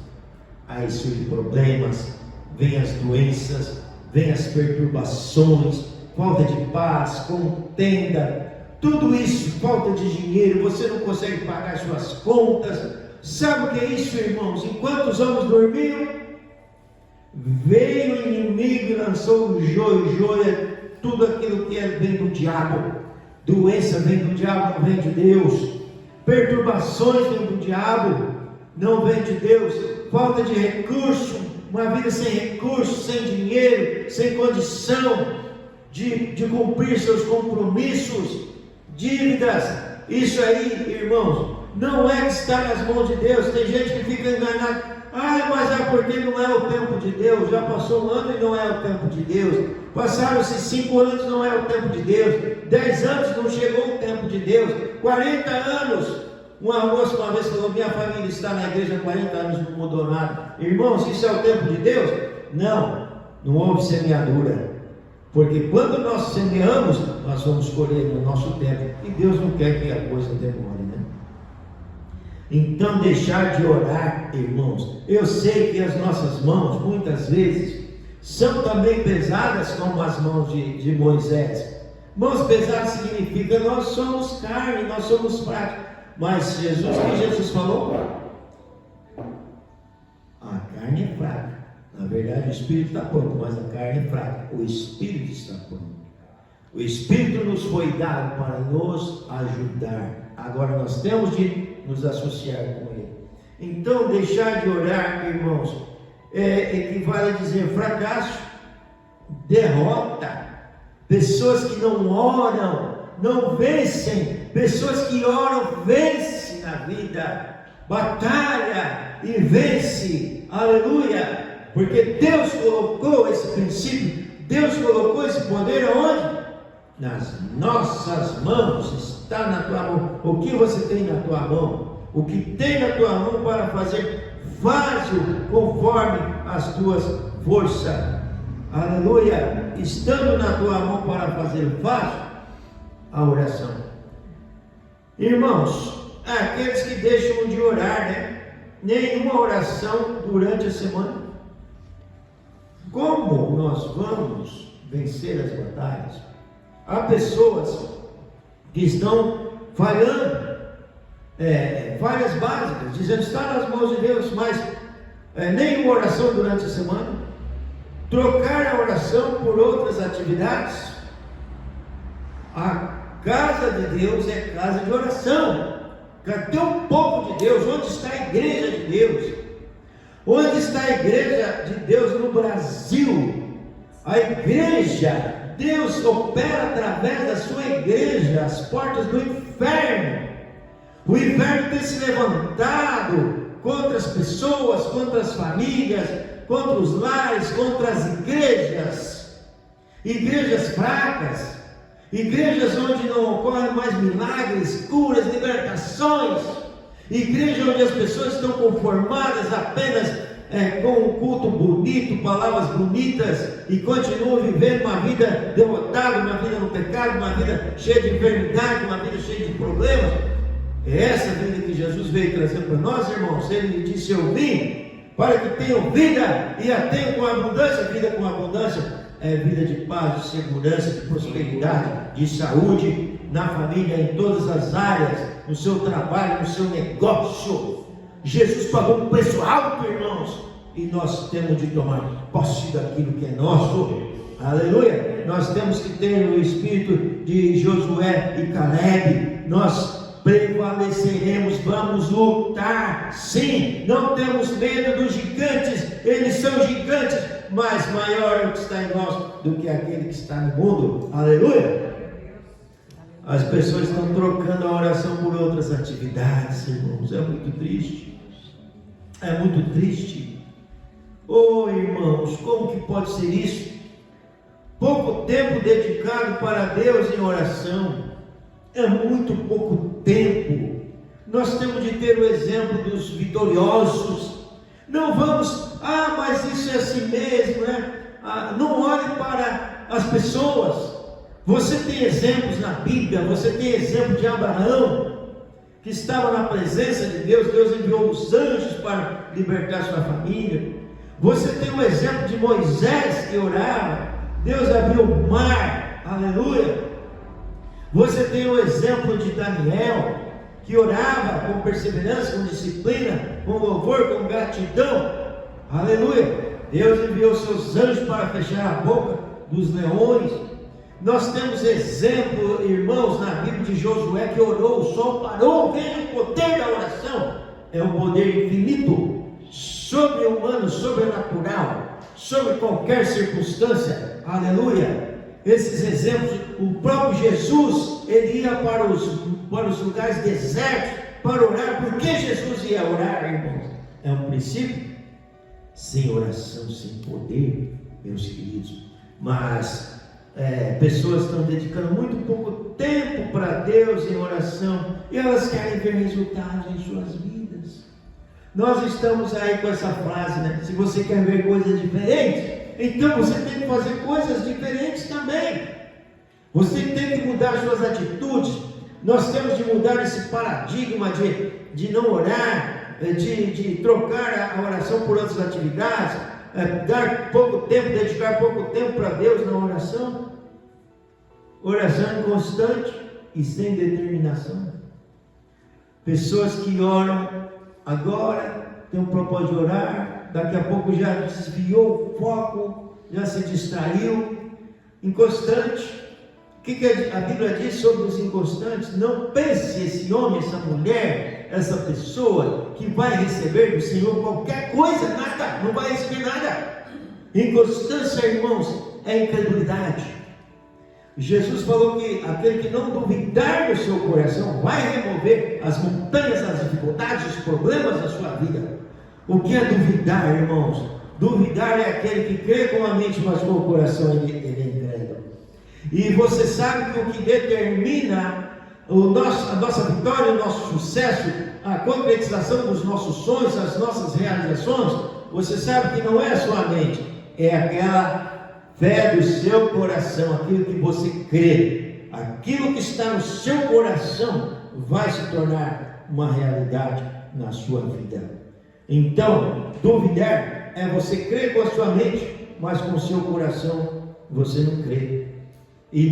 Aí surgem problemas, vêm as doenças, vêm as perturbações, falta de paz, contenda, tudo isso, falta de dinheiro, você não consegue pagar suas contas. Sabe o que é isso, irmãos? Enquanto os homens dormiam, veio o inimigo e lançou o joio, tudo aquilo que vem do diabo. Doença vem do diabo, não vem de Deus. Perturbações vêm do diabo, não vem de Deus. Falta de recurso, uma vida sem recurso, sem dinheiro, sem condição de cumprir seus compromissos, dívidas. Isso aí, irmãos, não é que está nas mãos de Deus. Tem gente que fica enganado. Mas é porque não é o tempo de Deus. Já passou um ano e não é o tempo de Deus. Passaram-se 5 anos, não é o tempo de Deus. 10 anos, não chegou o tempo de Deus. 40 anos. Uma moça uma vez falou: minha família está na igreja há 40 anos, não mudou nada. Irmãos, isso é o tempo de Deus? Não houve semeadura. Porque quando nós semeamos, nós vamos colher no nosso tempo. E Deus não quer que a coisa demore, né? Então, deixar de orar, irmãos. Eu sei que as nossas mãos, muitas vezes, são também pesadas como as mãos de Moisés. Mãos pesadas significa nós somos carne, nós somos fracos. Mas Jesus, o que Jesus falou? A carne é fraca. Na verdade, o espírito está pronto, mas a carne é fraca. O espírito está pronto. O espírito nos foi dado para nos ajudar. Agora nós temos de nos associar com ele. Então, deixar de orar, irmãos, equivale a dizer fracasso, derrota, pessoas que não oram, não vencem, pessoas que oram, vencem na vida, batalha e vence, aleluia, porque Deus colocou esse princípio, Deus colocou esse poder aonde? Nas nossas mãos, está na tua mão. O que você tem na tua mão? O que tem na tua mão para fazer, faz-o conforme as tuas forças, aleluia, estando na tua mão para fazer, faz a oração. Irmãos, aqueles que deixam de orar, né? Nenhuma oração durante a semana. Como nós vamos vencer as batalhas? Há pessoas que estão falhando, falhas básicas, dizendo está nas mãos de Deus, mas nenhuma oração durante a semana. Trocar a oração por outras atividades. A casa de Deus é casa de oração. Cadê o povo de Deus? Onde está a igreja de Deus? Onde está a igreja de Deus no Brasil? A igreja, Deus opera através da sua igreja, as portas do inferno. O inferno tem se levantado contra as pessoas, contra as famílias, contra os lares, contra as igrejas fracas, igrejas onde não ocorrem mais milagres, curas, libertações, igrejas onde as pessoas estão conformadas apenas com um culto bonito, palavras bonitas, e continuam vivendo uma vida derrotada, uma vida no pecado, uma vida cheia de enfermidade, uma vida cheia de problemas. É essa vida que Jesus veio trazer para nós, irmãos. Ele disse: eu vim para que tenham vida e a tenham com abundância. Vida com abundância é vida de paz, de segurança, de prosperidade, de saúde, na família, em todas as áreas, no seu trabalho, no seu negócio. Jesus pagou um preço alto, irmãos, e nós temos de tomar posse daquilo que é nosso. Aleluia! Nós temos que ter o espírito de Josué e Caleb. Nós prevaleceremos, vamos lutar, sim, não temos medo dos gigantes, eles são gigantes, mas maior é o que está em nós do que aquele que está no mundo. Aleluia! As pessoas estão trocando a oração por outras atividades, irmãos, é muito triste, é muito triste. Oh, irmãos, como que pode ser isso? Pouco tempo dedicado para Deus em oração, é muito pouco tempo. Nós temos de ter o exemplo dos vitoriosos. Não vamos, mas isso é assim mesmo, né? Não olhe para as pessoas. Você tem exemplos na Bíblia, você tem exemplo de Abraão, que estava na presença de Deus, Deus enviou os anjos para libertar sua família. Você tem o exemplo de Moisés que orava, Deus abriu o mar, aleluia. Você tem o exemplo de Daniel, que orava com perseverança, com disciplina, com louvor, com gratidão, aleluia. Deus enviou seus anjos para fechar a boca dos leões. Nós temos exemplo, irmãos, na Bíblia de Josué, que orou, o sol parou. Veja o poder da oração, é um poder infinito, sobre-humano, sobrenatural, sobre qualquer circunstância, aleluia. Esses exemplos, o próprio Jesus, ele ia para os lugares desertos para orar. Por que Jesus ia orar, irmãos? É um princípio. Sem oração, sem poder, meus queridos. Mas pessoas estão dedicando muito pouco tempo para Deus em oração, e elas querem ver resultados em suas vidas. Nós estamos aí com essa frase, né? Se você quer ver coisas diferentes, então você tem que fazer coisas diferentes também. Você tem que mudar suas atitudes. Nós temos de mudar esse paradigma de não orar, de trocar a oração por outras atividades, dar pouco tempo, dedicar pouco tempo para Deus na oração. Oração inconstante e sem determinação. Pessoas que oram agora, tem um propósito de orar, daqui a pouco já desviou o foco, já se distraiu. Inconstante. O que a Bíblia diz sobre os inconstantes? Não pense esse homem, essa mulher, essa pessoa que vai receber do Senhor qualquer coisa, nada, não vai receber nada. Inconstância, irmãos, é incredulidade. Jesus falou que aquele que não duvidar do seu coração vai remover as montanhas, as dificuldades, os problemas da sua vida. O que é duvidar, irmãos? Duvidar é aquele que crê com a mente, mas com o coração ele é incrédulo. E você sabe que o que determina a nossa vitória, o nosso sucesso, a concretização dos nossos sonhos, as nossas realizações, você sabe que não é a sua mente, é aquela fé do seu coração, aquilo que você crê, aquilo que está no seu coração vai se tornar uma realidade na sua vida. Então, duvidar é você crer com a sua mente, mas com o seu coração você não crê. E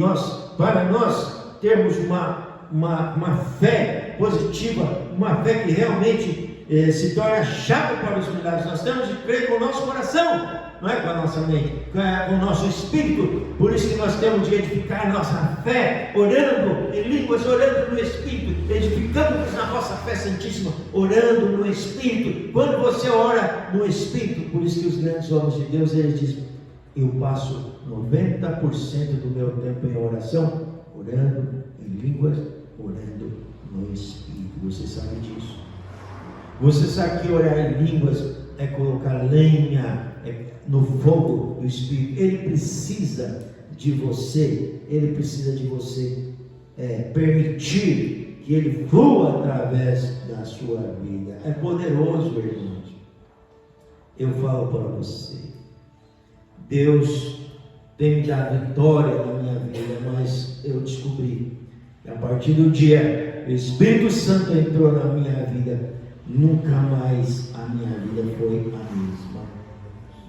para nós termos uma fé positiva, uma fé que realmente se torna a chave para os milagres, nós temos de crer com o nosso coração, não é com a nossa mente, com o nosso espírito. Por isso que nós temos de edificar nossa fé, orando em línguas, orando no espírito, edificando-nos na nossa fé santíssima, orando no espírito. Quando você ora no espírito, por isso que os grandes homens de Deus, eles dizem: eu passo 90% do meu tempo em oração, orando em línguas, orando no espírito. Você sabe disso? Você sabe que orar em línguas é colocar lenha no fogo do Espírito. Ele precisa de você, permitir que ele flua através da sua vida. É poderoso, irmãos. Eu falo para você, Deus tem me dado vitória na minha vida, mas eu descobri que a partir do dia que o Espírito Santo entrou na minha vida, nunca mais a minha vida foi a mesma.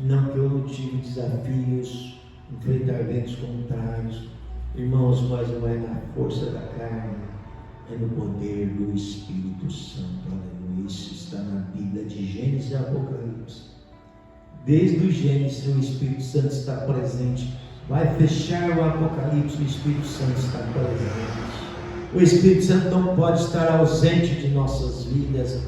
Não que eu não tive desafios, enfrentar ventos contrários, irmãos, mas não é na força da carne, é no poder do Espírito Santo. Aleluia. Isso está na Bíblia de Gênesis e Apocalipse. Desde o Gênesis o Espírito Santo está presente. Vai fechar o Apocalipse, o Espírito Santo está presente. O Espírito Santo não pode estar ausente de nossas vidas.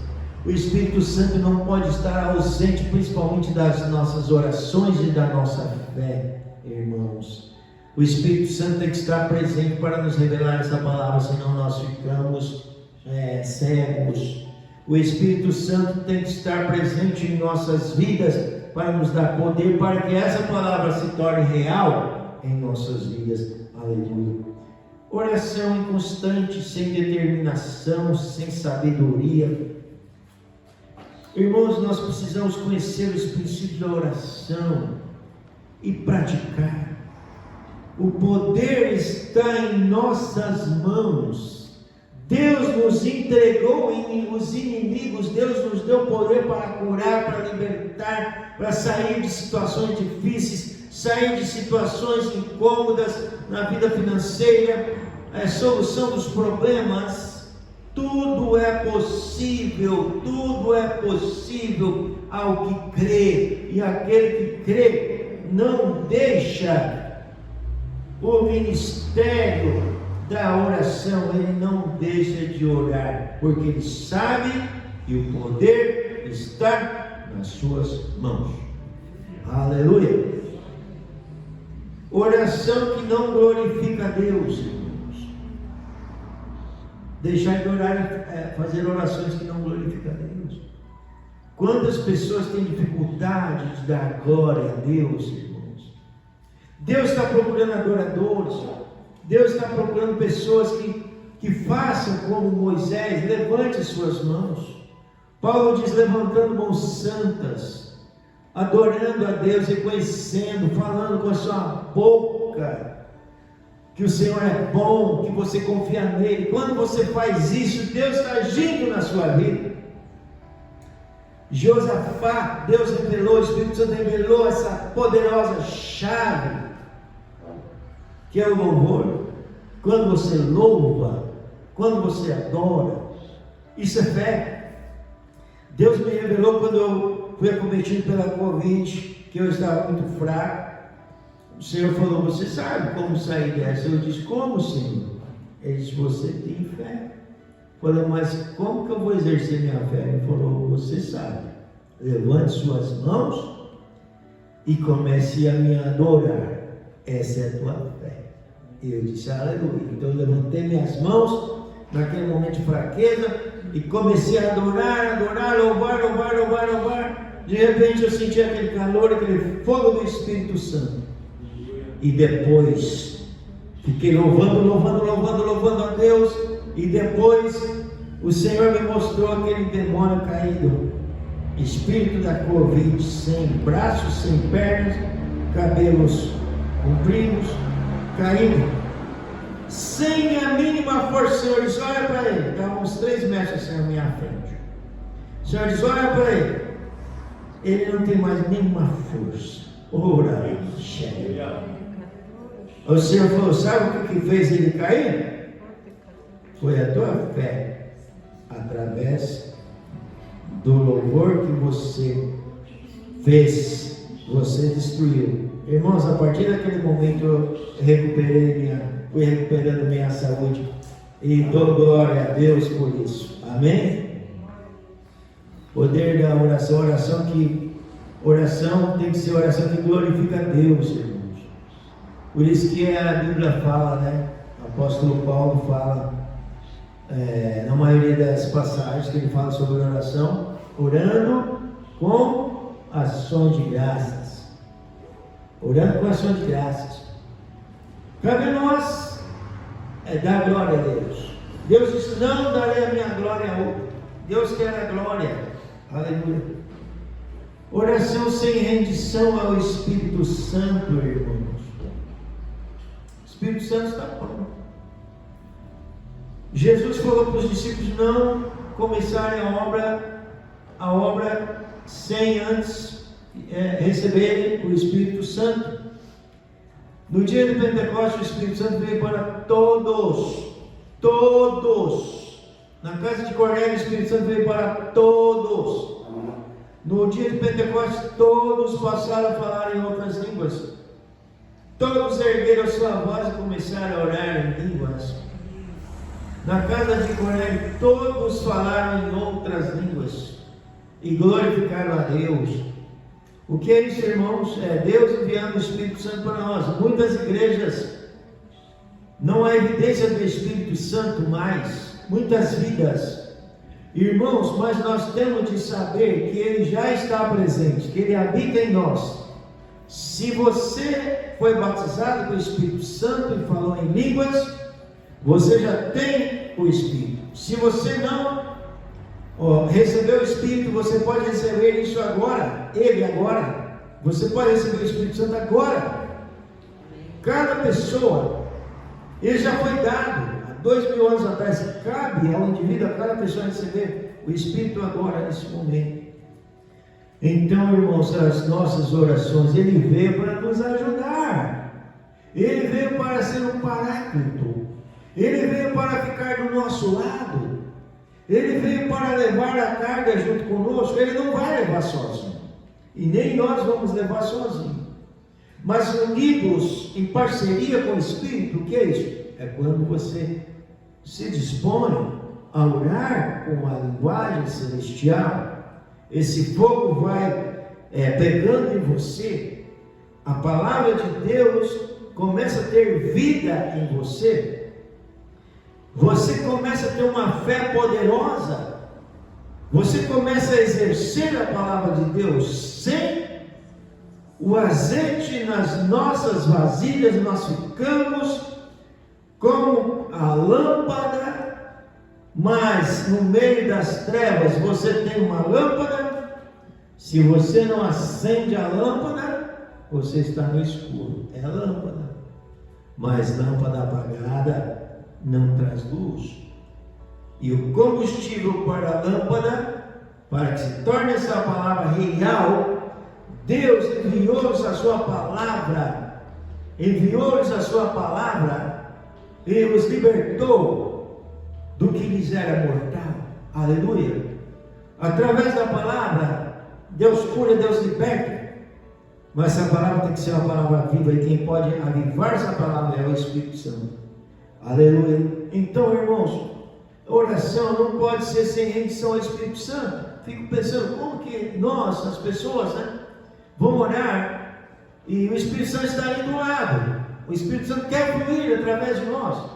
O Espírito Santo não pode estar ausente, principalmente das nossas orações e da nossa fé, irmãos. O Espírito Santo tem que estar presente para nos revelar essa palavra, senão nós ficamos cegos. O Espírito Santo tem que estar presente em nossas vidas para nos dar poder, para que essa palavra se torne real em nossas vidas. Aleluia. Oração inconstante, sem determinação, sem sabedoria. Irmãos, nós precisamos conhecer os princípios da oração e praticar. O poder está em nossas mãos. Deus nos entregou os inimigos, Deus nos deu poder para curar, para libertar, para sair de situações difíceis, sair de situações incômodas na vida financeira, a solução dos problemas. Tudo é possível ao que crê, e aquele que crê não deixa o ministério da oração, ele não deixa de orar, porque ele sabe que o poder está nas suas mãos. Aleluia. Oração que não glorifica a Deus, irmãos. Deixar de orar, fazer orações que não glorificam a Deus. Quantas pessoas têm dificuldade de dar glória a Deus, irmãos? Deus está procurando adoradores. Deus está procurando pessoas que façam como Moisés, levante suas mãos. Paulo diz: levantando mãos santas, adorando a Deus, reconhecendo, falando com a sua boca que o Senhor é bom, que você confia nele. Quando você faz isso, Deus está agindo na sua vida. Josafá, Deus revelou, o Espírito Santo revelou essa poderosa chave, que é o louvor. Quando você louva, quando você adora, isso é fé. Deus me revelou quando eu fui acometido pela Covid, que eu estava muito fraco. O Senhor falou: você sabe como sair dessa? Eu disse: como, Senhor? Ele disse: você tem fé. Eu falei: mas como que eu vou exercer minha fé? Ele falou: você sabe. Levante suas mãos e comece a me adorar. essa é a tua fé. E eu disse, aleluia. Então eu levantei minhas mãos naquele momento de fraqueza e comecei a adorar, louvar. De repente eu senti aquele calor, aquele fogo do Espírito Santo. E depois fiquei louvando a Deus. E depois o Senhor me mostrou aquele demônio caído, espírito da Covid, sem braços, sem pernas, cabelos compridos, caído, sem a mínima força. O Senhor diz, olha para ele, estava uns 3 metros assim na minha frente. O Senhor diz, olha para ele não tem mais nenhuma força. Ora, o Senhor falou, sabe o que fez ele cair? Foi a tua fé, através do louvor que você fez, você destruiu. Irmãos, a partir daquele momento eu fui recuperando minha saúde e dou glória a Deus por isso. Amém? Poder da oração, oração tem que ser oração que glorifica a Deus, irmãos. Por isso que a Bíblia fala, né? O apóstolo Paulo fala, na maioria das passagens que ele fala sobre oração, orando com ações de graças. Orando com ações de graças. Cabe a nós dar glória a Deus. Deus disse, não darei a minha glória a outro. Deus quer a glória. Aleluia. Oração sem rendição ao Espírito Santo, irmãos. O Espírito Santo está pronto. Jesus falou para os discípulos não começarem a obra sem antes receberem o Espírito Santo. No dia de Pentecostes, o Espírito Santo veio para todos. Na casa de Cornélio, o Espírito Santo veio para todos. No dia de Pentecostes, todos passaram a falar em outras línguas. Todos ergueram sua voz e começaram a orar em línguas. Na casa de Cornélio, todos falaram em outras línguas e glorificaram a Deus. O que é isso, irmãos? É Deus enviando o Espírito Santo para nós. Muitas igrejas não há evidência do Espírito Santo mais. Muitas vidas. Irmãos, mas nós temos de saber que Ele já está presente, que Ele habita em nós. Se você foi batizado com o Espírito Santo e falou em línguas, você já tem o Espírito. Se você não recebeu o Espírito, você pode receber isso agora. Ele agora. Você pode receber o Espírito Santo agora. Cada pessoa, ele já foi dado. 2000 anos atrás, cabe ao indivíduo, a cada pessoa receber o Espírito agora, nesse momento. Então, irmãos, as nossas orações, Ele veio para nos ajudar. Ele veio para ser um paráclito. Ele veio para ficar do nosso lado. Ele veio para levar a carga junto conosco. Ele não vai levar sozinho. E nem nós vamos levar sozinho. Mas unidos em parceria com o Espírito, o que é isso? É quando você se dispõe a orar com a linguagem celestial. Esse fogo vai pegando em você. A palavra de Deus começa a ter vida em você. Você começa a ter uma fé poderosa. Você começa a exercer a palavra de Deus. Sem o azeite nas nossas vasilhas, nós ficamos como a lâmpada, mas no meio das trevas você tem uma lâmpada. Se você não acende a lâmpada, você está no escuro. É a lâmpada, mas lâmpada apagada não traz luz. E o combustível para a lâmpada, para que se torne essa palavra real, Deus enviou-nos a sua palavra, e os libertou do que lhes era mortal. Aleluia. Através da palavra, Deus cura, Deus liberta. Mas essa palavra tem que ser uma palavra viva, e quem pode avivar essa palavra é o Espírito Santo. Aleluia. Então, irmãos, oração não pode ser sem rendição ao Espírito Santo. Fico pensando, como que nós, as pessoas, vão orar E o Espírito Santo está ali do lado. O Espírito Santo quer fluir através de nós.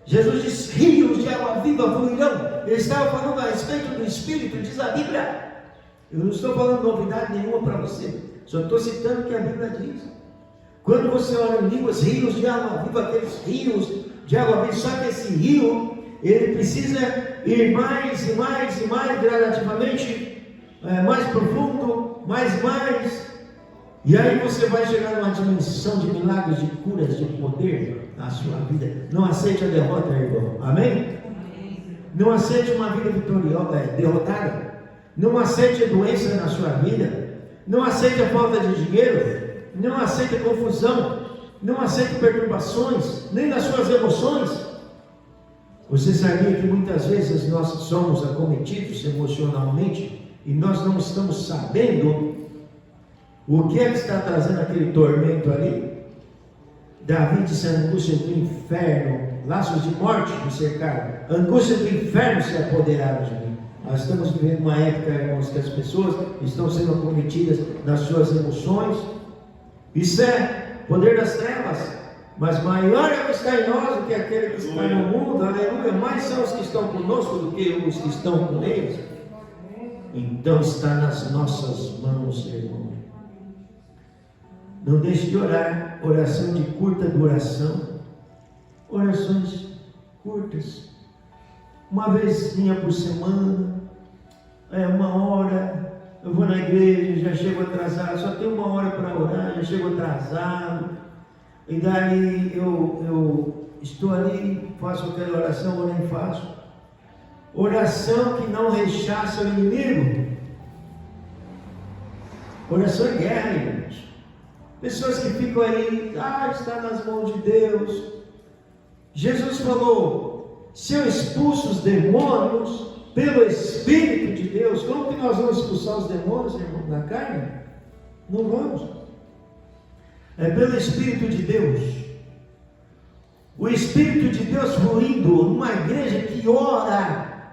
Jesus diz: rios de água viva fluirão. Ele estava falando a respeito do Espírito, diz a Bíblia. Eu não estou falando novidade nenhuma para você, só estou citando o que a Bíblia diz. Quando você ora em línguas, rios de água viva, aqueles rios de água viva, só que esse rio, ele precisa ir mais e mais e mais gradativamente, mais profundo, mais. E aí você vai chegar numa dimensão de milagres, de curas, de poder na sua vida. Não aceite a derrota, irmão. Amém? Não aceite uma vida derrotada. Não aceite a doença na sua vida. Não aceite a falta de dinheiro. Não aceite a confusão. Não aceite perturbações, nem nas suas emoções. Você sabia que muitas vezes nós somos acometidos emocionalmente e nós não estamos sabendo o que é que está trazendo aquele tormento ali? Davi disse: a angústia do inferno, laços de morte me cercaram, a angústia do inferno se apoderaram de mim. Nós estamos vivendo uma época, irmãos, que as pessoas estão sendo acometidas nas suas emoções. Isso é poder das trevas, mas maior é o que está em nós do que aquele que está no mundo. Aleluia. Mais são os que estão conosco do que os que estão com eles. Então está nas nossas mãos, irmão. Não deixe de orar. Oração de curta duração. Orações curtas. Uma vezinha por semana. 1 hora. Eu vou na igreja, já chego atrasado. Só tenho 1 hora para orar, já chego atrasado. E daí eu estou ali, faço aquela oração ou nem faço. Oração que não rechaça o inimigo. Oração é guerra, irmãos. Pessoas que ficam aí, está nas mãos de Deus. Jesus falou: se eu expulso os demônios pelo Espírito de Deus, como que nós vamos expulsar os demônios, irmão, na carne? Não vamos. É pelo Espírito de Deus. O Espírito de Deus fluindo numa igreja que ora,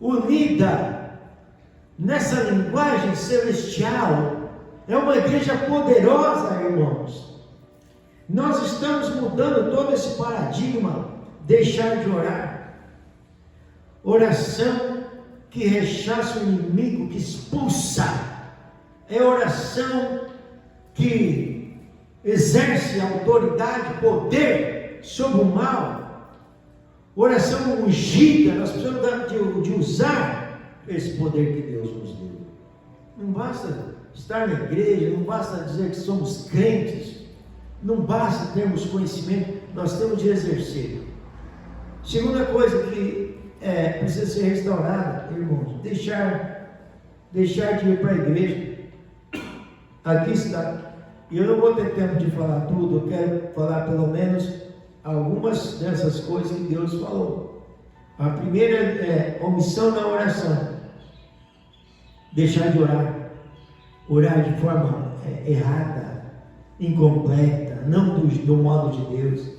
unida, nessa linguagem celestial. É uma igreja poderosa, irmãos. Nós estamos mudando todo esse paradigma. Deixar de orar. Oração que rechaça o inimigo, que expulsa. É oração que exerce autoridade, poder sobre o mal. Oração ungida. Nós precisamos de usar esse poder que Deus nos deu. Não basta estar na igreja, não basta dizer que somos crentes, não basta termos conhecimento, nós temos de exercer. Segunda coisa que precisa ser restaurada, irmãos, deixar de ir para a igreja. Aqui está. E eu não vou ter tempo de falar tudo, eu quero falar pelo menos algumas dessas coisas que Deus falou. A primeira é omissão na oração. Deixar de orar. Orar de forma errada, incompleta, não do modo de Deus,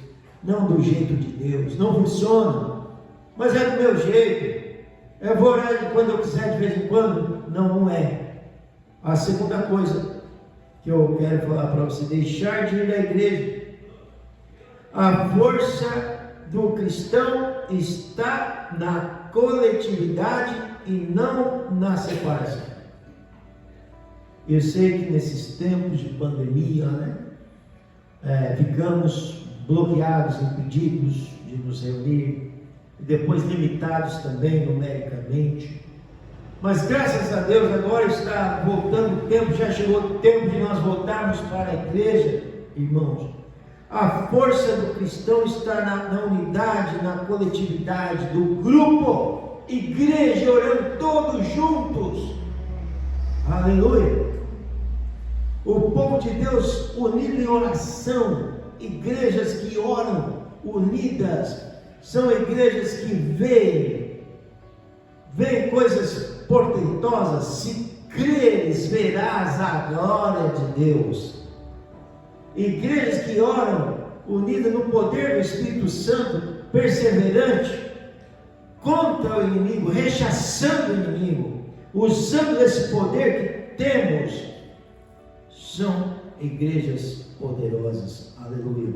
não do jeito de Deus, não funciona, mas é do meu jeito, eu vou orar quando eu quiser de vez em quando, não é. A segunda coisa que eu quero falar para você: deixar de ir à igreja. A força do cristão está na coletividade e não na separação. Eu sei que nesses tempos de pandemia, ficamos bloqueados, impedidos de nos reunir, e depois limitados também numericamente. Mas graças a Deus agora está voltando o tempo, já chegou o tempo de nós voltarmos para a igreja, irmãos. A força do cristão está na unidade, na coletividade, do grupo, igreja, orando todos juntos. Aleluia! O povo de Deus unido em oração, igrejas que oram unidas, são igrejas que veem coisas portentosas. Se creres, verás a glória de Deus. Igrejas que oram unidas no poder do Espírito Santo, perseverante, contra o inimigo, rechaçando o inimigo, usando esse poder que temos. São igrejas poderosas. Aleluia.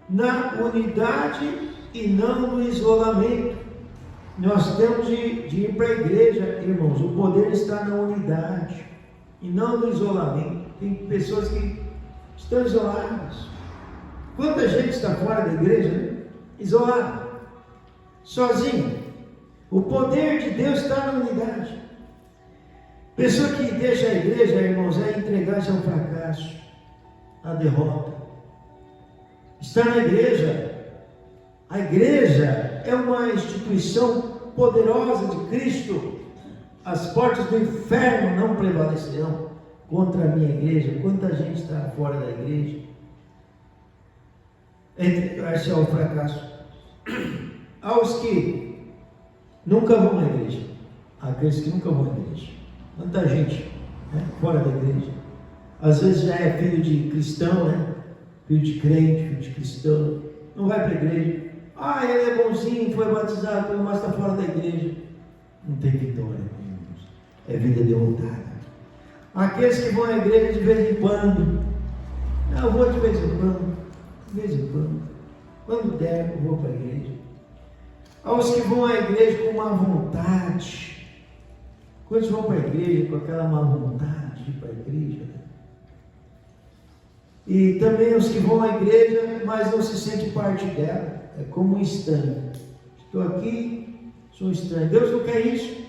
Na unidade e não no isolamento. Nós temos de ir para a igreja, irmãos. O poder está na unidade e não no isolamento. Tem pessoas que estão isoladas. Quanta gente está fora da igreja, né? Isolada, sozinho. O poder de Deus está na unidade. Pessoa que deixa a igreja, irmãos, é entregar-se ao fracasso, à derrota. Está na igreja. A igreja é uma instituição poderosa de Cristo. As portas do inferno não prevalecerão contra a minha igreja. Quanta gente está fora da igreja? Entregar-se ao fracasso. Aos que nunca vão à igreja. Aqueles que nunca vão à igreja. Quanta gente, né, fora da igreja. Às vezes já é filho de cristão, né? Filho de crente, filho de cristão. Não vai para a igreja. Ah, ele é bonzinho, foi batizado, mas está fora da igreja. Não tem vitória, irmãos. É vida derrotada. Aqueles que vão à igreja de vez em quando. Eu vou de vez em quando. De vez em quando. Quando der, eu vou para a igreja. Aos que vão à igreja com má vontade. Quantos vão para a igreja com aquela má vontade de ir para a igreja? E também os que vão à igreja, mas não se sentem parte dela. É como um estranho. Estou aqui, sou um estranho. Deus não quer isso.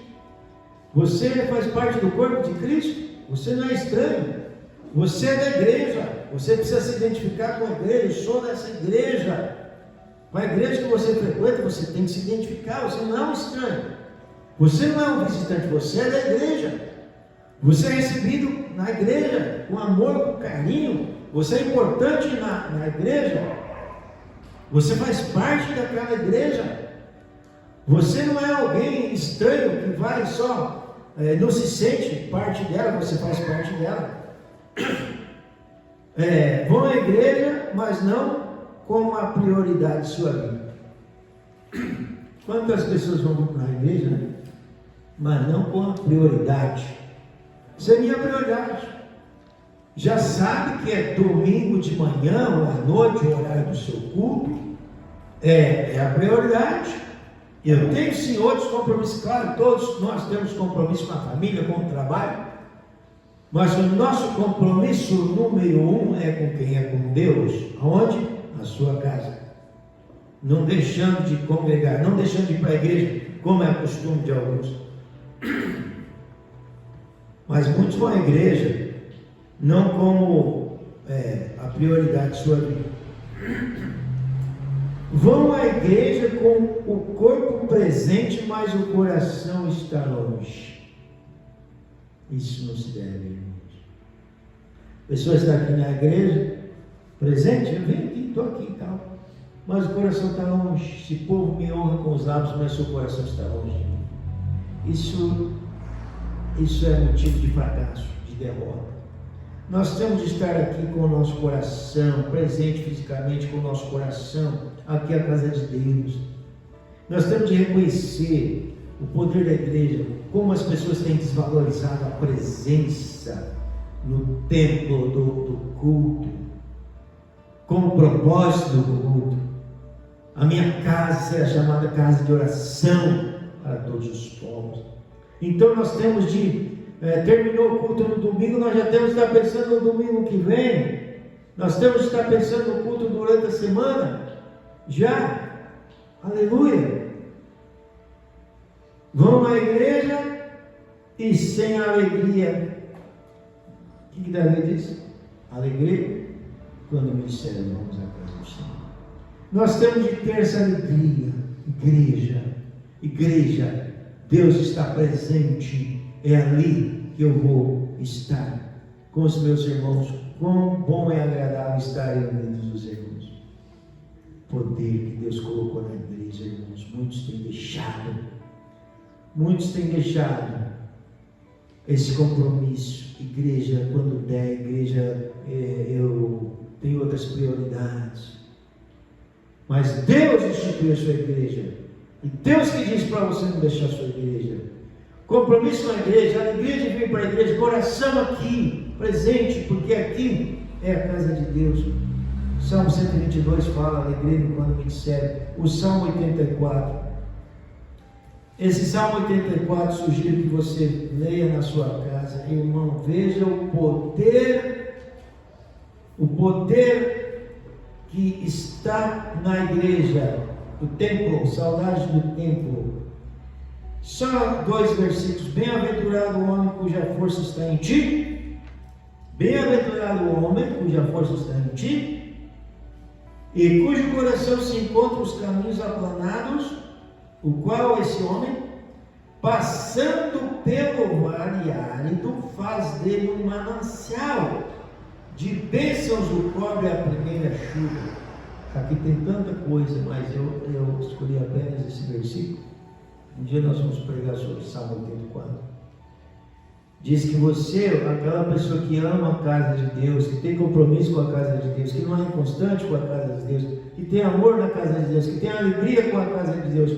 Você faz parte do corpo de Cristo. Você não é estranho. Você é da igreja. Você precisa se identificar com a igreja. Eu sou dessa igreja. Com a igreja que você frequenta, você tem que se identificar. Você não é um estranho. Você não é um visitante. Você é da igreja. Você é recebido na igreja com amor, com carinho. Você é importante na igreja. Você faz parte daquela igreja. Você não é alguém estranho que vai só, não se sente parte dela, você faz parte dela. Vão à igreja, mas não como a prioridade de sua vida. Quantas pessoas vão na igreja, né? Mas não com a prioridade. Isso é minha prioridade. Já sabe que é domingo de manhã ou à noite, o horário do seu culto, é a prioridade. Eu tenho sim outros compromissos, claro, todos nós temos compromisso com a família, com o trabalho, mas o nosso compromisso número 1 é com quem? É com Deus. Aonde? Na sua casa. Não deixando de congregar, não deixando de ir para a igreja, como é costume de alguns. Mas muitos vão à igreja não como a prioridade de sua vida. Vão à igreja com o corpo presente, mas o coração está longe. Isso não se deve, irmãos. A pessoa está aqui na igreja, presente, eu venho aqui, estou aqui e tal, mas o coração está longe. Esse povo me honra com os lábios, mas seu coração está longe. Isso é motivo de fracasso, de derrota. Nós temos de estar aqui com o nosso coração, presente fisicamente com o nosso coração, aqui é a casa de Deus. Nós temos de reconhecer o poder da igreja, como as pessoas têm desvalorizado a presença no templo do culto, como propósito do culto. A minha casa será chamada casa de oração para todos os povos. Então nós temos de terminou o culto no domingo, nós já temos que estar pensando no domingo que vem. Nós temos que estar pensando no culto durante a semana. Já, aleluia. Vão à igreja e sem alegria. O que Davi diz? Alegria quando me disseram vamos à casa do Senhor. Nós temos de ter essa alegria. Igreja, Deus está presente. É ali que eu vou estar com os meus irmãos. Quão bom e agradável estar reunidos os irmãos. Poder que Deus colocou na igreja, irmãos. Muitos têm deixado esse compromisso. Igreja, quando der, igreja, eu tenho outras prioridades. Mas Deus instituiu a sua igreja. E Deus que diz para você não deixar a sua igreja. Compromisso com a igreja, alegria de vir para a igreja, coração aqui, presente, porque aqui é a casa de Deus. Salmo 122 fala, alegria quando me disserem. O Salmo 84. Esse Salmo 84 sugiro que você leia na sua casa, irmão, veja o poder que está na igreja, o templo, saudade do templo. Só 2 versículos. Bem-aventurado o homem cuja força está em ti. Bem-aventurado o homem cuja força está em ti, e cujo coração se encontra os caminhos aplanados, o qual esse homem, passando pelo vale árido, faz dele um manancial, de bênçãos o cobre a primeira chuva. Aqui tem tanta coisa, mas eu escolhi apenas esse versículo. Um dia nós vamos pregar sobre Salmo 84. Diz que você, aquela pessoa que ama a casa de Deus, que tem compromisso com a casa de Deus, que não é inconstante com a casa de Deus, que tem amor na casa de Deus, que tem alegria com a casa de Deus,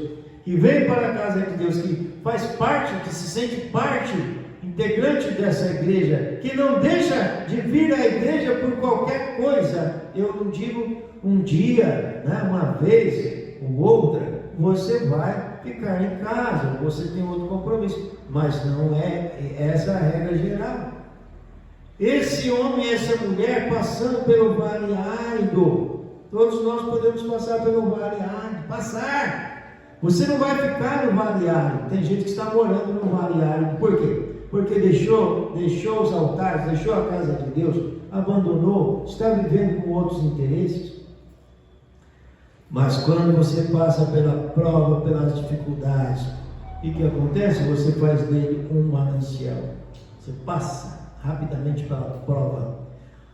que vem para a casa de Deus, que faz parte, que se sente parte integrante dessa igreja, que não deixa de vir à igreja por qualquer coisa. Eu não digo um dia, né, uma vez ou outra, você vai ficar em casa, você tem outro compromisso, mas não é essa a regra geral. Esse homem e essa mulher passando pelo vale árido, todos nós podemos passar pelo vale árido, passar. Você não vai ficar no vale árido. Tem gente que está morando no vale árido. Por quê? Porque deixou os altares, deixou a casa de Deus, abandonou, está vivendo com outros interesses. Mas quando você passa pela prova, pelas dificuldades, o que acontece? Você faz dele um manancial. Você passa rapidamente pela prova,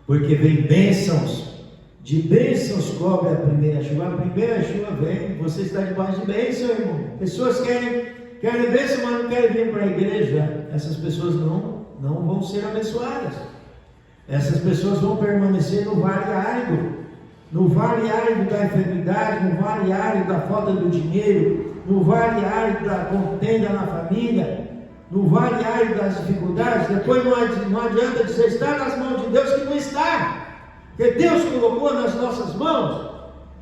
porque vem bênçãos, de bênçãos cobre a primeira chuva. A primeira chuva vem, você está debaixo de bênção, irmão. Pessoas querem bênção, mas não querem vir para a igreja. Essas pessoas não vão ser abençoadas. Essas pessoas vão permanecer no vale árido. No vale árido da enfermidade, no vale árido da falta do dinheiro, no vale árido da contenda na família, no vale árido das dificuldades. Depois não adianta dizer está nas mãos de Deus, que não está, porque Deus colocou nas nossas mãos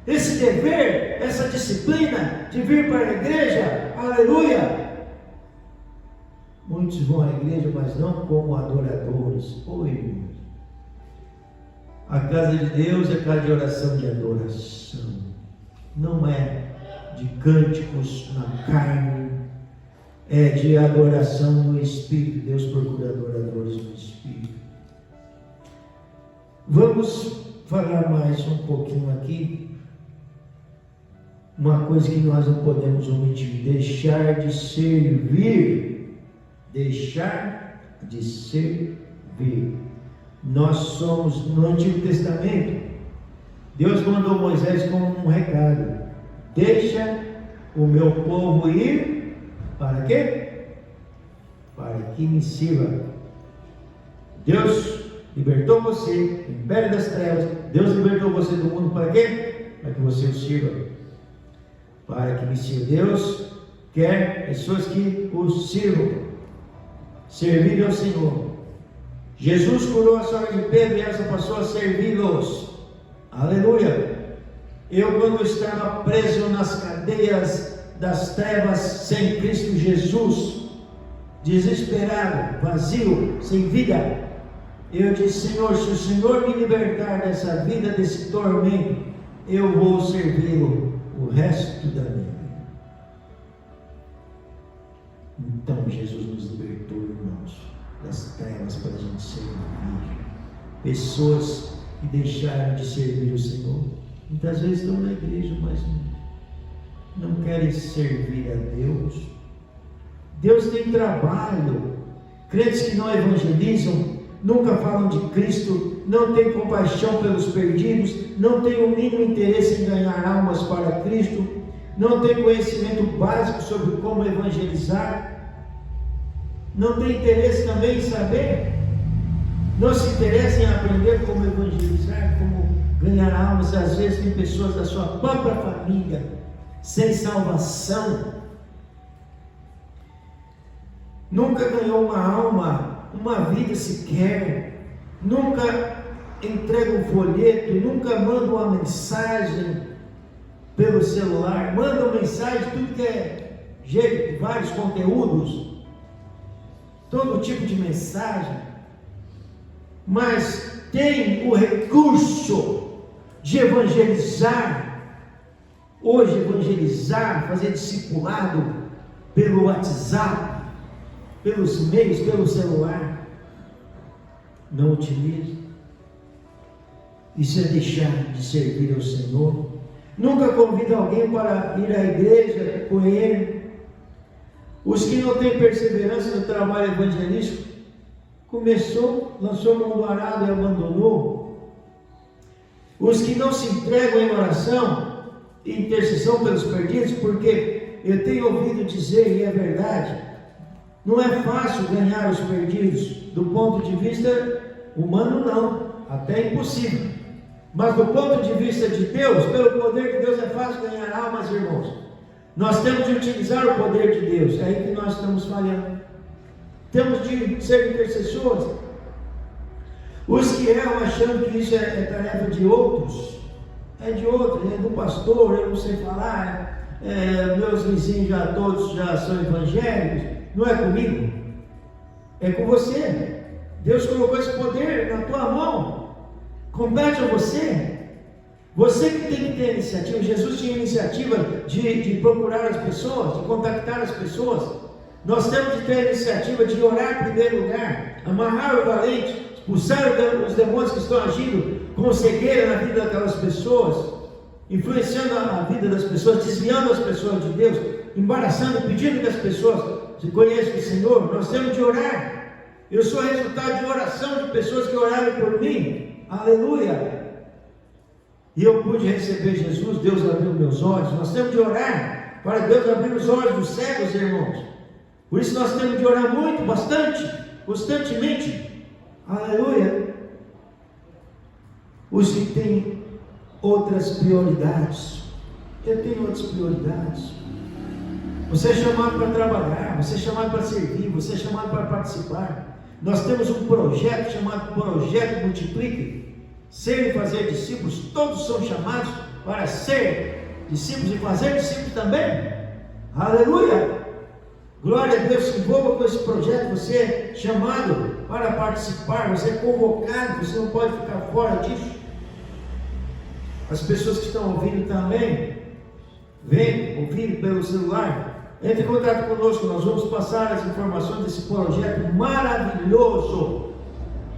esse dever, essa disciplina de vir para a igreja. Aleluia! Muitos vão à igreja, mas não como adoradores. Oi, irmãos. A casa de Deus é casa de oração, de adoração. Não é de cânticos na carne, é de adoração no Espírito. Deus procura adoradores no Espírito. Vamos falar mais um pouquinho aqui. Uma coisa que nós não podemos omitir: deixar de servir. Deixar de servir. Nós somos, no Antigo Testamento, Deus mandou Moisés com um recado: deixa o meu povo ir, para quê? Para que me sirva. Deus libertou você do império das trevas, Deus libertou você do mundo para quê? Para que você o sirva. Para que me sirva. Deus quer pessoas que o sirvam, servir ao Senhor. Jesus curou a sogra de Pedro e ela passou a servi-los. Aleluia! Eu, quando estava preso nas cadeias das trevas sem Cristo Jesus, desesperado, vazio, sem vida, eu disse: Senhor, se o Senhor me libertar dessa vida, desse tormento, eu vou servi-lo o resto da minha vida. Então Jesus nos libertou, irmãos, das trevas, para a gente servir. Pessoas que deixaram de servir o Senhor, muitas vezes estão na igreja, mas não querem servir a Deus. Deus tem trabalho. Crentes que não evangelizam, nunca falam de Cristo, não têm compaixão pelos perdidos, não têm o mínimo interesse em ganhar almas para Cristo, não têm conhecimento básico sobre como evangelizar, não tem interesse também em saber, não se interessa em aprender como evangelizar, como ganhar almas. Às vezes tem pessoas da sua própria família sem salvação. nunca ganhou uma alma, uma vida sequer, nunca entrega um folheto, nunca manda uma mensagem pelo celular, manda uma mensagem, tudo que é jeito, vários conteúdos, todo tipo de mensagem, mas tem o recurso de evangelizar, hoje evangelizar, fazer discipulado pelo WhatsApp, pelos meios, pelo celular, não utiliza. Isso é deixar de servir ao Senhor. Nunca convida alguém para ir à igreja com ele. Os que não têm perseverança no trabalho evangelístico, começou, lançou mão do arado e abandonou. Os que não se entregam em oração e intercessão pelos perdidos, porque eu tenho ouvido dizer, e é verdade, não é fácil ganhar os perdidos, do ponto de vista humano não, até impossível. Mas do ponto de vista de Deus, pelo poder de Deus é fácil ganhar almas, irmãos. Nós temos de utilizar o poder de Deus, é aí que nós estamos falhando. Temos de ser intercessores. Os que erram achando que isso é tarefa de outros, é de outros, é do pastor, eu não sei falar, meus vizinhos todos já são evangélicos, não é comigo, é com você. Deus colocou esse poder na tua mão. Compete a você. Você que tem que ter a iniciativa. Jesus tinha a iniciativa de procurar as pessoas, de contactar as pessoas. Nós temos de ter a iniciativa de orar em primeiro lugar, amarrar o valente, expulsar os demônios que estão agindo com cegueira na vida daquelas pessoas, influenciando a vida das pessoas, desviando as pessoas de Deus, embaraçando, pedindo que as pessoas se conheçam o Senhor. Nós temos de orar. Eu sou resultado de oração de pessoas que oraram por mim. Aleluia! E eu pude receber Jesus, Deus abriu meus olhos. Nós temos de orar para Deus abrir os olhos dos cegos, irmãos. Por isso nós temos de orar muito, bastante, constantemente. Aleluia! Os que têm outras prioridades. Eu tenho outras prioridades. Você é chamado para trabalhar, você é chamado para servir, você é chamado para participar. Nós temos um projeto chamado Projeto Multiplique. Ser e fazer discípulos, todos são chamados para ser discípulos e fazer discípulos também. Aleluia! Glória a Deus, se envolva com esse projeto. Você é chamado para participar, você é convocado, você não pode ficar fora disso. As pessoas que estão ouvindo também, vem ouvindo pelo celular, entre em contato conosco, nós vamos passar as informações desse projeto maravilhoso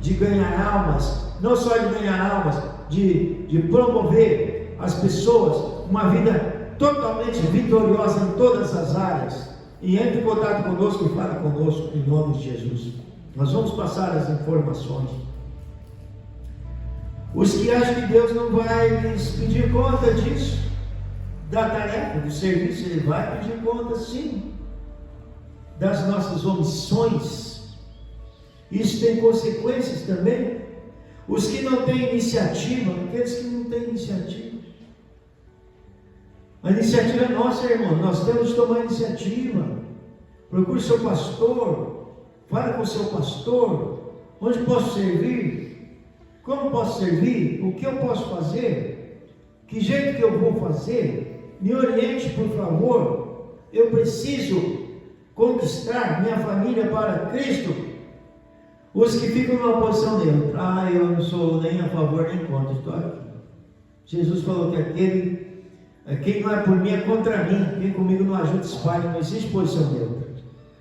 de ganhar almas, não só de ganhar almas, de promover as pessoas uma vida totalmente vitoriosa em todas as áreas. E entre em contato conosco e fale conosco em nome de Jesus. Nós vamos passar as informações. Os que acham que Deus não vai lhes pedir conta disso, da tarefa, do serviço, Ele vai pedir conta sim, das nossas omissões. Isso tem consequências também. Os que não têm iniciativa, aqueles que não têm iniciativa. A iniciativa é nossa, irmão. Nós temos de tomar iniciativa. Procure seu pastor, fale com seu pastor. Onde posso servir? Como posso servir? O que eu posso fazer? Que jeito que eu vou fazer? Me oriente, por favor. Eu preciso conquistar minha família para Cristo. Os que ficam numa posição neutra, eu não sou nem a favor nem contra, estou aqui. Jesus falou que quem não é por mim é contra mim, quem comigo não ajuda espalha, não existe posição neutra.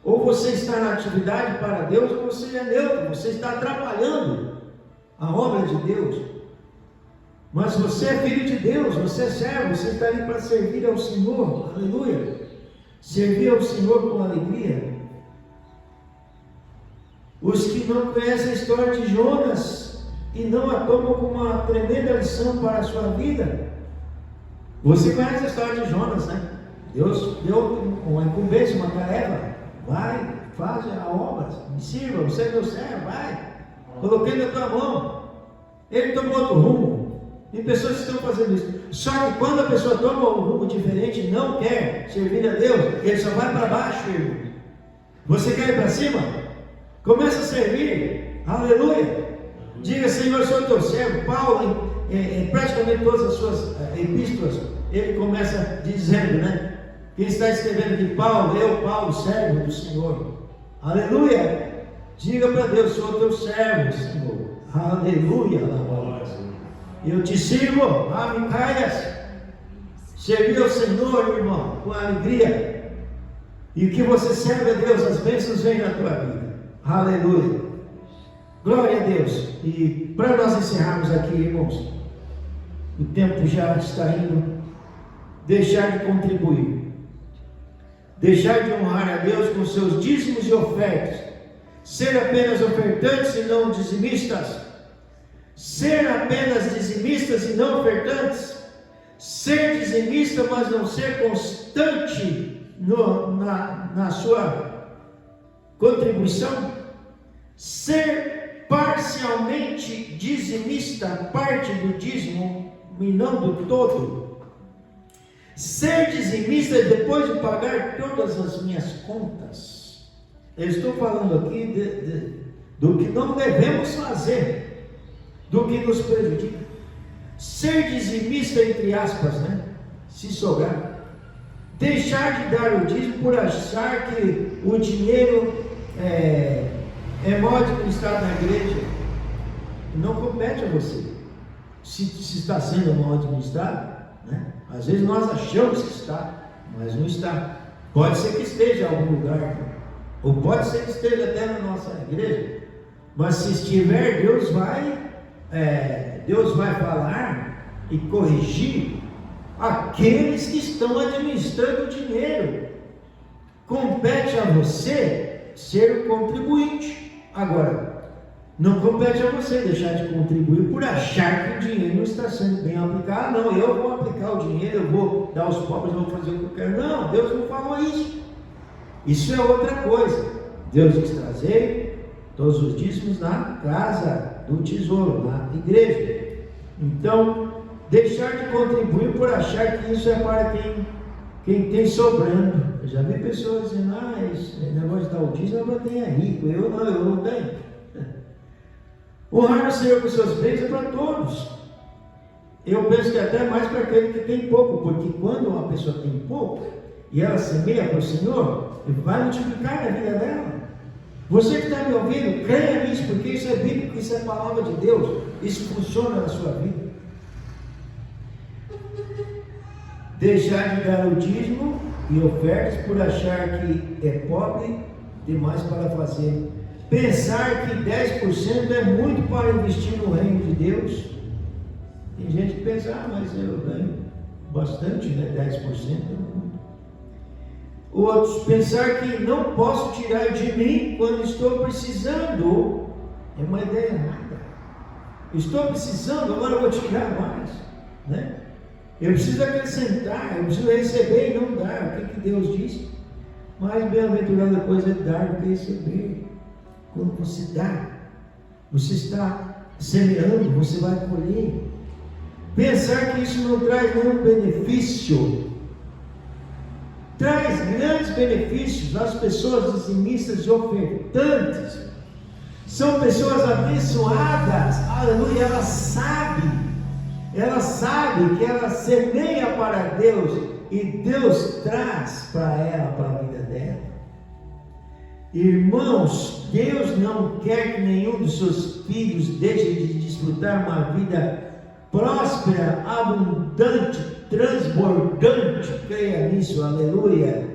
Ou você está na atividade para Deus, ou você é neutro, você está atrapalhando a obra de Deus. Mas você é filho de Deus, você é servo, você está ali para servir ao Senhor, aleluia. Servir ao Senhor com alegria. Os que não conhecem a história de Jonas e não a tomam como uma tremenda lição para a sua vida. Você conhece a história de Jonas, né? Deus deu uma incumbência, uma tarefa. Vai, faz a obra, me sirva, você é meu servo, vai. Coloquei na tua mão. Ele tomou outro rumo. Tem pessoas que estão fazendo isso. Só que quando a pessoa toma um rumo diferente, não quer servir a Deus, ele só vai para baixo, irmão. Você quer ir para cima? Começa a servir. Aleluia. Diga: Senhor, eu sou teu servo. Paulo, em praticamente todas as suas epístolas, ele começa dizendo, né? Quem está escrevendo aqui: Paulo, eu, Paulo, servo do Senhor. Aleluia. Diga para Deus: sou teu servo, Senhor. Aleluia. Eu te sirvo, Micaias. Servir ao Senhor, irmão, com alegria. E que você serve a Deus, as bênçãos vêm na tua vida. Aleluia. Glória a Deus. E para nós encerrarmos aqui, irmãos, o tempo já está indo. Deixar de contribuir, deixar de honrar a Deus com seus dízimos e ofertas, ser apenas ofertantes e não dizimistas, ser apenas dizimistas e não ofertantes, ser dizimista, mas não ser constante na sua contribuição, ser parcialmente dizimista, parte do dízimo e não do todo, ser dizimista depois de pagar todas as minhas contas. Eu estou falando aqui do que não devemos fazer, do que nos prejudica. Ser dizimista, entre aspas, né? Se sobrar. Deixar de dar o dízimo por achar que o dinheiro é mal administrado na igreja. Não compete a você se está sendo mal administrado, né? Às vezes nós achamos que está, mas não está. Pode ser que esteja em algum lugar, ou pode ser que esteja até na nossa igreja, mas se estiver, Deus vai falar e corrigir aqueles que estão administrando o dinheiro. Compete a você ser o contribuinte. Agora, não compete a você deixar de contribuir por achar que o dinheiro não está sendo bem aplicado. Não, eu vou aplicar o dinheiro, eu vou dar aos pobres, eu vou fazer o que eu quero. Não, Deus não falou isso. Isso é outra coisa. Deus diz: trazer todos os dízimos na casa do tesouro, na igreja. Então, deixar de contribuir por achar que isso é para quem tem sobrando. Eu já vi pessoas dizendo: esse negócio de dar o dízimo é para quem é rico. Eu não tenho. Honrar o Senhor com seus bens é para todos. Eu penso que até mais para aquele que tem pouco, porque quando uma pessoa tem pouco e ela semeia para o Senhor, Ele vai multiplicar na vida dela. Você que está me ouvindo, creia nisso, porque isso é bíblico, isso é palavra de Deus, isso funciona na sua vida. Deixar de dar o dízimo e ofertas por achar que é pobre demais para fazer. Pensar que 10% é muito para investir no reino de Deus. Tem gente que pensa: mas eu ganho bastante, né? 10% é muito. Outros, pensar que não posso tirar de mim quando estou precisando. É uma ideia errada. Estou precisando, agora eu vou tirar mais, né? Eu preciso acrescentar, eu preciso receber e não dar. O que Deus diz? Mais bem-aventurada coisa é dar do que receber. Quando você dá, você está semeando, você vai colher. Pensar que isso não traz nenhum benefício. Traz grandes benefícios às pessoas dizimistas e ofertantes. São pessoas abençoadas, aleluia. Ela sabe que ela semeia para Deus e Deus traz para ela, para a vida dela. Irmãos, Deus não quer que nenhum dos seus filhos deixe de desfrutar uma vida próspera, abundante, transbordante. Creia nisso, aleluia.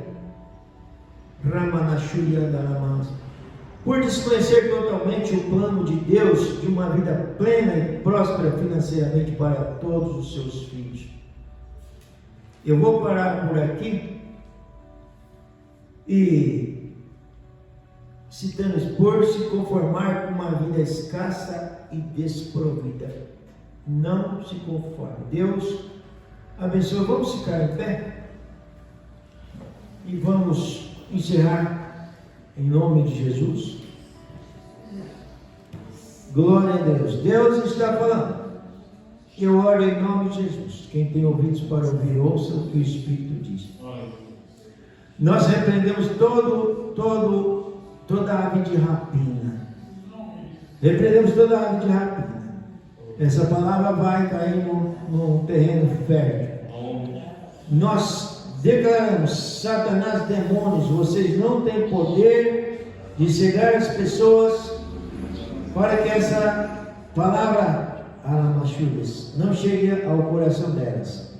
Por desconhecer totalmente o plano de Deus de uma vida plena e próspera financeiramente para todos os seus filhos. Eu vou parar por aqui e citando: por se conformar com uma vida escassa e desprovida. Não se conforme. Deus abençoe. Vamos ficar em pé e vamos encerrar em nome de Jesus. Glória a Deus. Deus está falando. Eu oro em nome de Jesus. Quem tem ouvidos para ouvir, ouça o que o Espírito diz. Nós repreendemos todo toda ave de rapina. Repreendemos toda ave de rapina. Essa palavra vai cair num terreno fértil. Nós declaramos: Satanás, demônios, vocês não têm poder de cegar as pessoas para que essa palavra não chegue ao coração delas.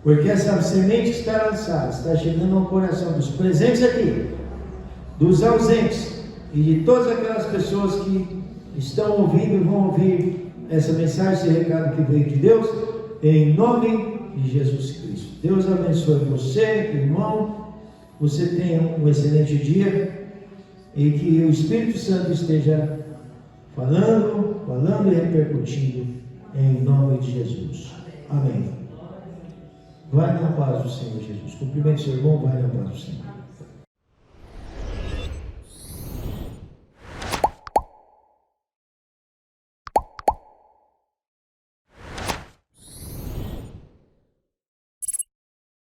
Porque essa semente que está lançada está chegando ao coração dos presentes aqui, dos ausentes e de todas aquelas pessoas que estão ouvindo e vão ouvir essa mensagem, esse recado que veio de Deus, em nome de Jesus Cristo. Deus abençoe você, irmão. Você tenha um excelente dia e que o Espírito Santo esteja falando e repercutindo em nome de Jesus. Amém. Vai na paz do Senhor Jesus. Cumprimente seu irmão, vai na paz do Senhor.